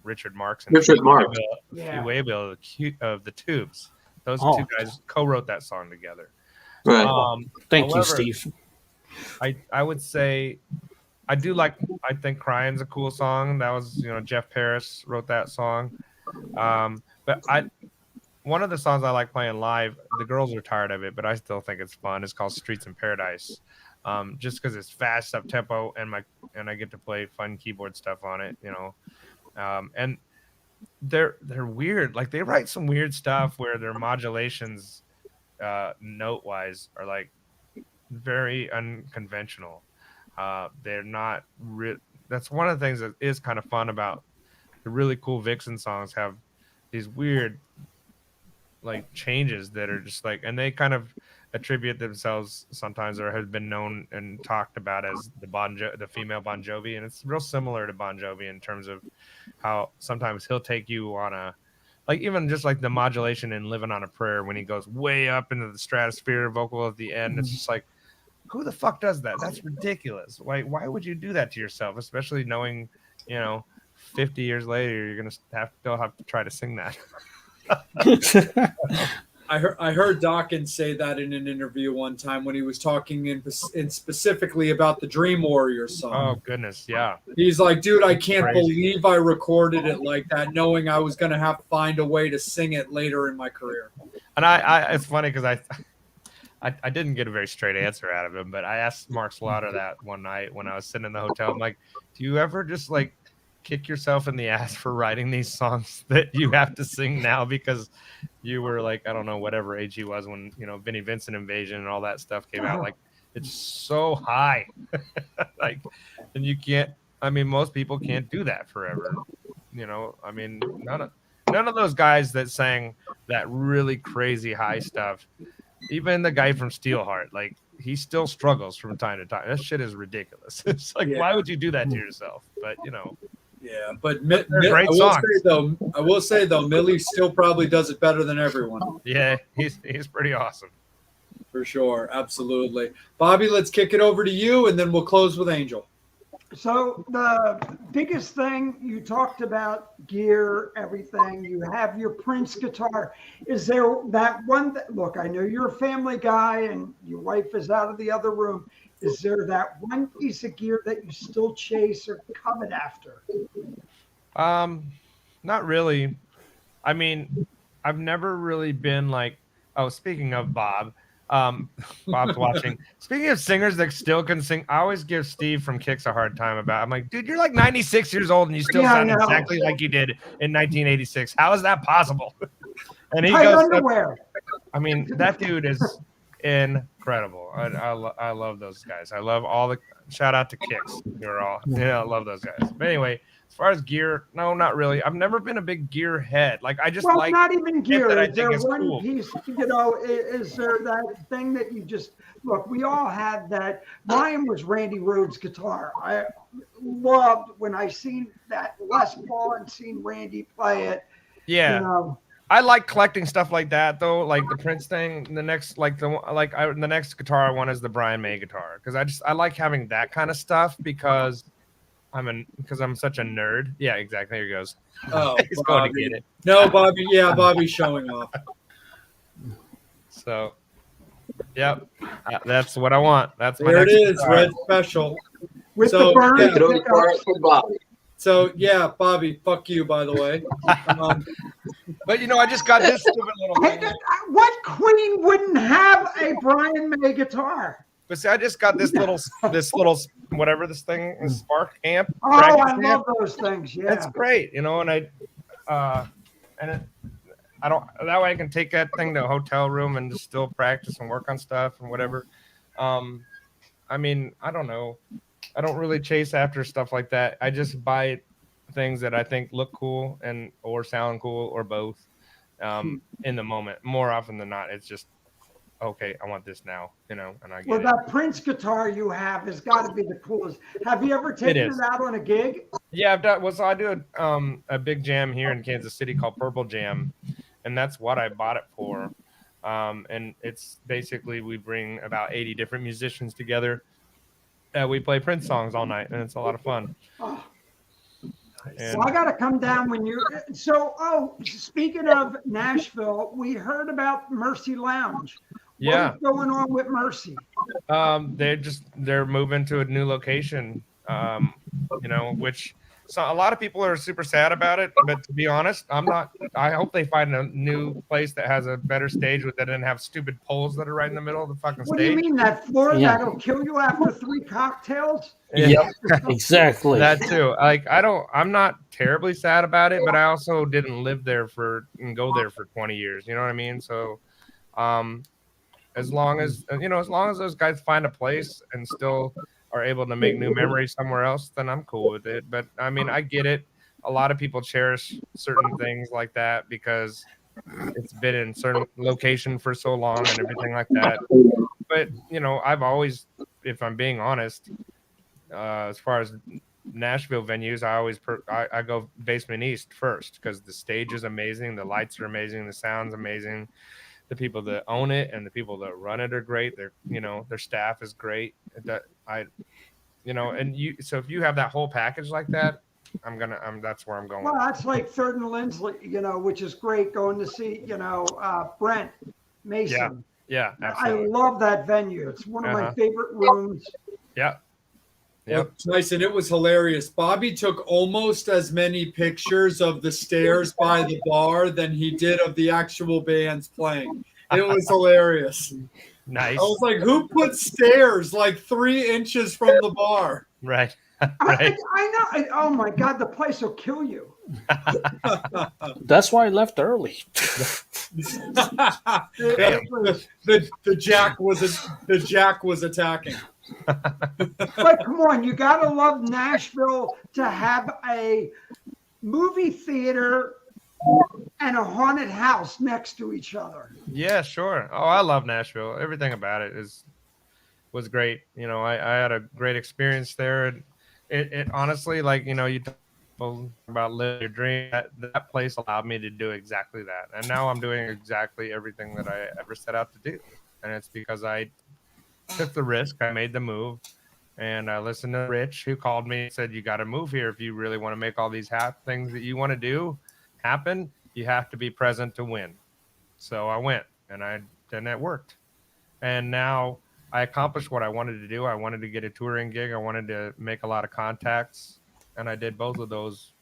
Richard Marx and Richard Marx. Waybill of the Tubes. Those Oh. two guys co-wrote that song together. Right. Thank you, However, Steve. I would say I think "Crying's" a cool song. That was Jeff Parris wrote that song. But one of the songs I like playing live, the girls are tired of it, but I still think it's fun. It's called "Streets in Paradise," just because it's fast, up tempo, and I get to play fun keyboard stuff on it, and they're weird. Like they write some weird stuff where their modulations, note wise, are like very unconventional. They're not. That's one of the things that is kind of fun about the really cool Vixen songs. Have these weird like changes that are just like, and they kind of attribute themselves sometimes or have been known and talked about as the female Bon Jovi, and it's real similar to Bon Jovi in terms of how sometimes he'll take you on a like even just like the modulation in "Living on a Prayer" when he goes way up into the stratosphere vocal at the end. It's just like, who the fuck does that? That's ridiculous. Why would you do that to yourself, especially knowing 50 years later you're gonna still have to try to sing that. I heard Dawkins say that in an interview one time when he was talking in specifically about the Dream Warrior song. Oh goodness, yeah. He's like, dude, I can't Crazy. believe I recorded it like that, knowing I was gonna have to find a way to sing it later in my career. And I it's funny because I didn't get a very straight answer out of him, but I asked Mark Slaughter that one night when I was sitting in the hotel. I'm like, do you ever just like kick yourself in the ass for writing these songs that you have to sing now because you were like, I don't know, whatever age he was when Vinnie Vincent Invasion and all that stuff came out. Like it's so high. Like, and you can't, I mean, most people can't do that forever. I mean, none of those guys that sang that really crazy high stuff, even the guy from Steelheart, like he still struggles from time to time. That shit is ridiculous. It's like, why would you do that to yourself? But yeah, but great I will say though, Millie still probably does it better than everyone. yeah, he's pretty awesome. For sure, absolutely. Bobby, let's kick it over to you, and then we'll close with Angel. So the biggest thing you talked about gear, everything. You have your Prince guitar. Is there that one? Look, I know you're a family guy, and your wife is out of the other room. Is there that one piece of gear that you still chase or covet after? Not really. I mean, I've never really been like. Oh, speaking of Bob. Bob's watching. Speaking of singers that still can sing, I always give Steve from Kicks a hard time about. I'm like, dude, you're like 96 years old and you still sound exactly like you did in 1986. How is that possible? And he goes, underwear. I mean, that dude is incredible. I love those guys. I love all the shout out to Kicks. You're all I love those guys. But anyway, as far as gear, no, not really. I've never been a big gear head. Like I just like not even gear. that I Is there think is one cool. piece? Is there that thing that you just look? We all had that. Mine was Randy Rhoads' guitar. I loved when I seen that Les Paul and seen Randy play it. Yeah. I like collecting stuff like that though, like the Prince thing. The next, the next guitar I want is the Brian May guitar because I like having that kind of stuff because because I'm such a nerd. Yeah, exactly. Here he goes. Oh, He's going to get Bobby. it. No, Bobby. Yeah, Bobby's showing off. So, yep, that's what I want. That's my There it next is, guitar. red special. With So, the burn yeah. Take it over for Bobby. So yeah, Bobby, fuck you, by the way. But I just got this stupid little Hey, thing. what queen wouldn't have a Brian May guitar? But see, I just got this little whatever this thing is, Spark amp. Oh, practice I amp. love those things. Yeah. That's great, and I don't. That way, I can take that thing to a hotel room and just still practice and work on stuff and whatever. I mean, I don't know. I don't really chase after stuff like that. I just buy things that I think look cool or sound cool or both. In the moment, more often than not, it's just okay. I want this now, and I get Well, it. that Prince guitar you have has got to be the coolest. Have you ever taken is. it out on a gig? Yeah, I've done. Well, so I do a big jam here in Kansas City called Purple Jam, and that's what I bought it for. And it's basically we bring about 80 different musicians together. We play Prince songs all night, and it's a lot of fun. Oh, And well, I got to come down when you're. So, speaking of Nashville, we heard about Mercy Lounge. yeah, What's going on with Mercy? they're moving to a new location. Which a lot of people are super sad about it. But to be honest, I'm not. I hope they find a new place that has a better stage that doesn't have stupid poles that are right in the middle of the fucking What do you stage. mean that floor Yeah. that'll kill you after 3 cocktails? Yeah, exactly. That too. Like I'm not terribly sad about it, but I also didn't live there and go there for 20 years. You know what I mean? So, as long as those guys find a place and still are able to make new memories somewhere else, then I'm cool with it. But I mean, I get it. A lot of people cherish certain things like that because it's been in certain location for so long and everything like that. But I've always, if I'm being honest, as far as Nashville venues, I go Basement East first because the stage is amazing, the lights are amazing, the sound's amazing, the people that own it and the people that run it are great. Their staff is great. So if you have that whole package like that, that's where I'm going. Well, that's like Third and Lindsley, which is great going to see, Brent Mason. Yeah, I absolutely. love that venue. It's one of my Uh-huh. favorite rooms. Yeah. Well, Tyson, it was hilarious. Bobby took almost as many pictures of the stairs by the bar than he did of the actual bands playing. It was hilarious. Nice. I was like, who put stairs like 3 inches from the bar? Right. I Right. know. Oh my God, the place will kill you. That's why I left early. It was- the jack was attacking. but come on, you got to love Nashville to have a movie theater and a haunted house next to each other. Yeah, sure. Oh, I love Nashville. Everything about it was great. I had a great experience there. And it honestly, like, you talk about living your dream. That place allowed me to do exactly that. And now I'm doing exactly everything that I ever set out to do. And it's because I took the risk. I made the move. And I listened to Rich, who called me and said, you got to move here if you really want to make all these things that you want to do happen. You have to be present to win. So I went, and it worked. And now I accomplished what I wanted to do. I wanted to get a touring gig. I wanted to make a lot of contacts, and I did both of those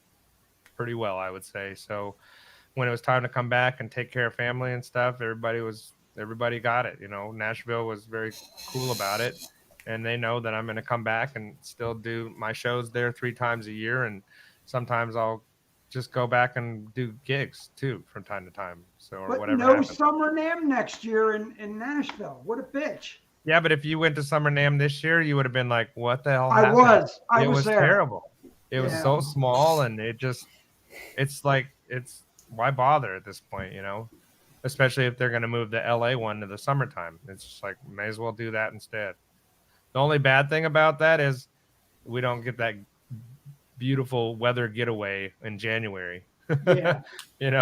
pretty well, I would say. So when it was time to come back and take care of family and stuff, everybody got it. Nashville was very cool about it, and they know that I'm going to come back and still do my shows there 3 times a year, and sometimes I'll just go back and do gigs too from time to time. Or but whatever. no happens. Summer NAMM next year in Nashville. What a bitch. Yeah, but if you went to Summer NAMM this year, you would have been like, "What the hell?" I happened? was. It was there. terrible. It was Yeah. so small, and it's why bother at this point, Especially if they're going to move the LA one to the summertime. It's just like, may as well do that instead. The only bad thing about that is we don't get that beautiful weather getaway in January. Yeah.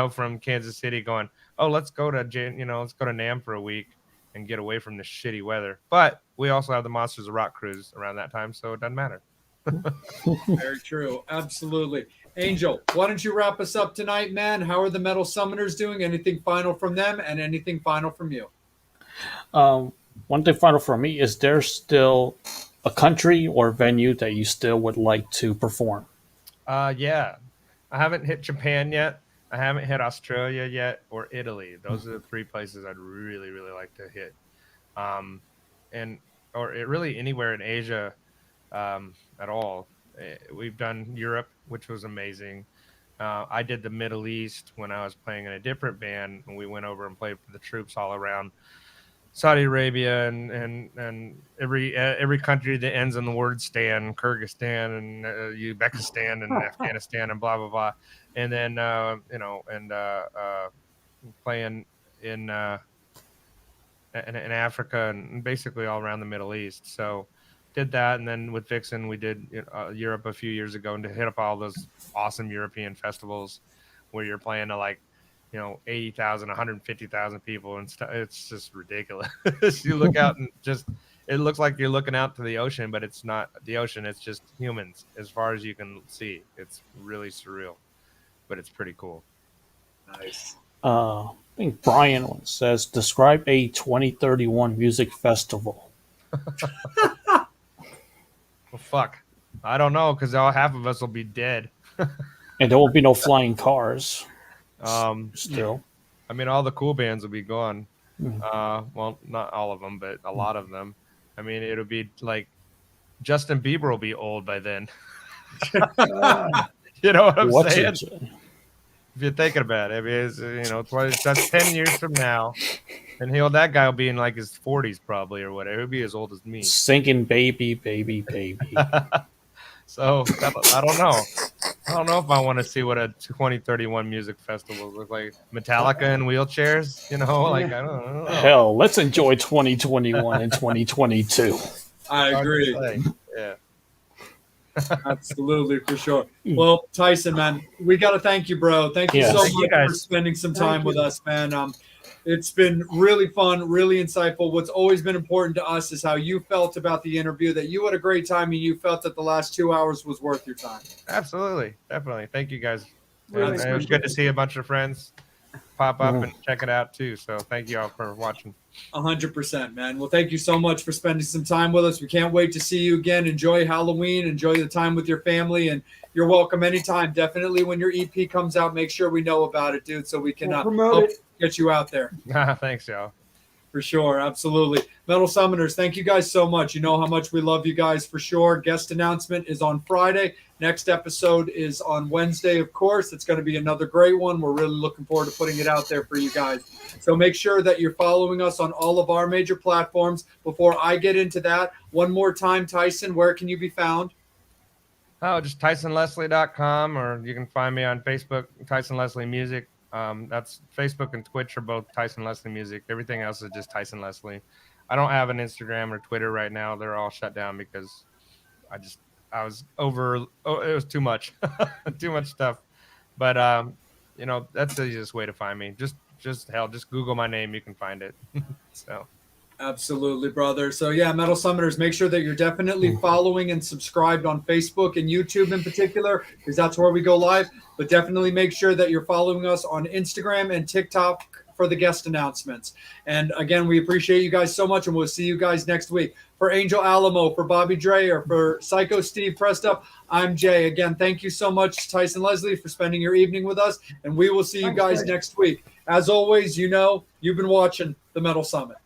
From Kansas City going, oh, let's go to NAMM for a week and get away from the shitty weather. But we also have the Monsters of Rock cruise around that time, so it doesn't matter. Very true. Absolutely. Angel, why don't you wrap us up tonight, man? How are the Metal Summoners doing? Anything final from them and anything final from you? One thing final for me is there still a country or venue that you still would like to perform? Yeah. I haven't hit Japan yet. I haven't hit Australia yet or Italy. Those are the three places I'd really, really like to hit. Really anywhere in Asia at all. We've done Europe, which was amazing. I did the Middle East when I was playing in a different band, and we went over and played for the troops all around Saudi Arabia and every country that ends in the word "stan," Kyrgyzstan and Uzbekistan and Afghanistan and blah blah blah, and then playing in Africa and basically all around the Middle East. So did that, and then with Vixen we did Europe a few years ago, and to hit up all those awesome European festivals where you're playing to like 80,000, 150,000 people and stuff. It's just ridiculous. You look out and it looks like you're looking out to the ocean, but it's not the ocean. It's just humans as far as you can see. It's really surreal, but it's pretty cool. Nice. I think Brian says, describe a 2031 music festival. Well, fuck. I don't know, because half of us will be dead. And there will be no flying cars. Still, I mean, all the cool bands will be gone. Well, not all of them, but a lot of them. I mean, it'll be like Justin Bieber will be old by then. You know what I'm saying? If you're thinking about it, I mean, it's, that's 10 years from now, and that guy will be in like his 40s probably or whatever. He'll be as old as me. Singing "Baby, Baby, Baby." So I don't know. I don't know if I want to see what a 2031 music festival look like. Metallica in wheelchairs, I don't know. Hell, let's enjoy 2021 and 2022. I agree. Yeah. Absolutely, for sure. Well, Tyson, man, we got to thank you, bro. Thank you so much for spending some time with us, man. It's been really fun, really insightful. What's always been important to us is how you felt about the interview, that you had a great time and you felt that the last 2 hours was worth your time. Absolutely. Definitely. Thank you, guys. Really it was good to see a bunch of friends pop up and check it out, too. So thank you all for watching. 100%, man. Well, thank you so much for spending some time with us. We can't wait to see you again. Enjoy Halloween. Enjoy the time with your family. And you're welcome anytime. Definitely when your EP comes out, make sure we know about it, dude, so we can promote it. Get you out there. Thanks, y'all. For sure. Absolutely. Metal Summoners, thank you guys so much. You know how much we love you guys, for sure. Guest announcement is on Friday. Next episode is on Wednesday, of course. It's going to be another great one. We're really looking forward to putting it out there for you guys. So make sure that you're following us on all of our major platforms. Before I get into that, one more time, Tyson, where can you be found? Oh, just TysonLeslie.com, or you can find me on Facebook, Tyson Leslie Music. That's Facebook and Twitch are both Tyson Leslie Music. Everything else is just Tyson Leslie. I don't have an Instagram or Twitter right now. They're all shut down because I was over. Oh, it was too much, too much stuff. But that's the easiest way to find me. Just Google my name. You can find it. So. Absolutely, brother. So yeah, Metal Summoners, make sure that you're definitely following and subscribed on Facebook and YouTube in particular, because that's where we go live. But definitely make sure that you're following us on Instagram and TikTok for the guest announcements. And again, we appreciate you guys so much, and we'll see you guys next week. For Angel Alamo, for Bobby Dre, or for Psycho Steve Pressed Up, I'm Jay. Again, thank you so much, Tyson Leslie, for spending your evening with us, and we will see you guys next week. As always, you've been watching the Metal Summit.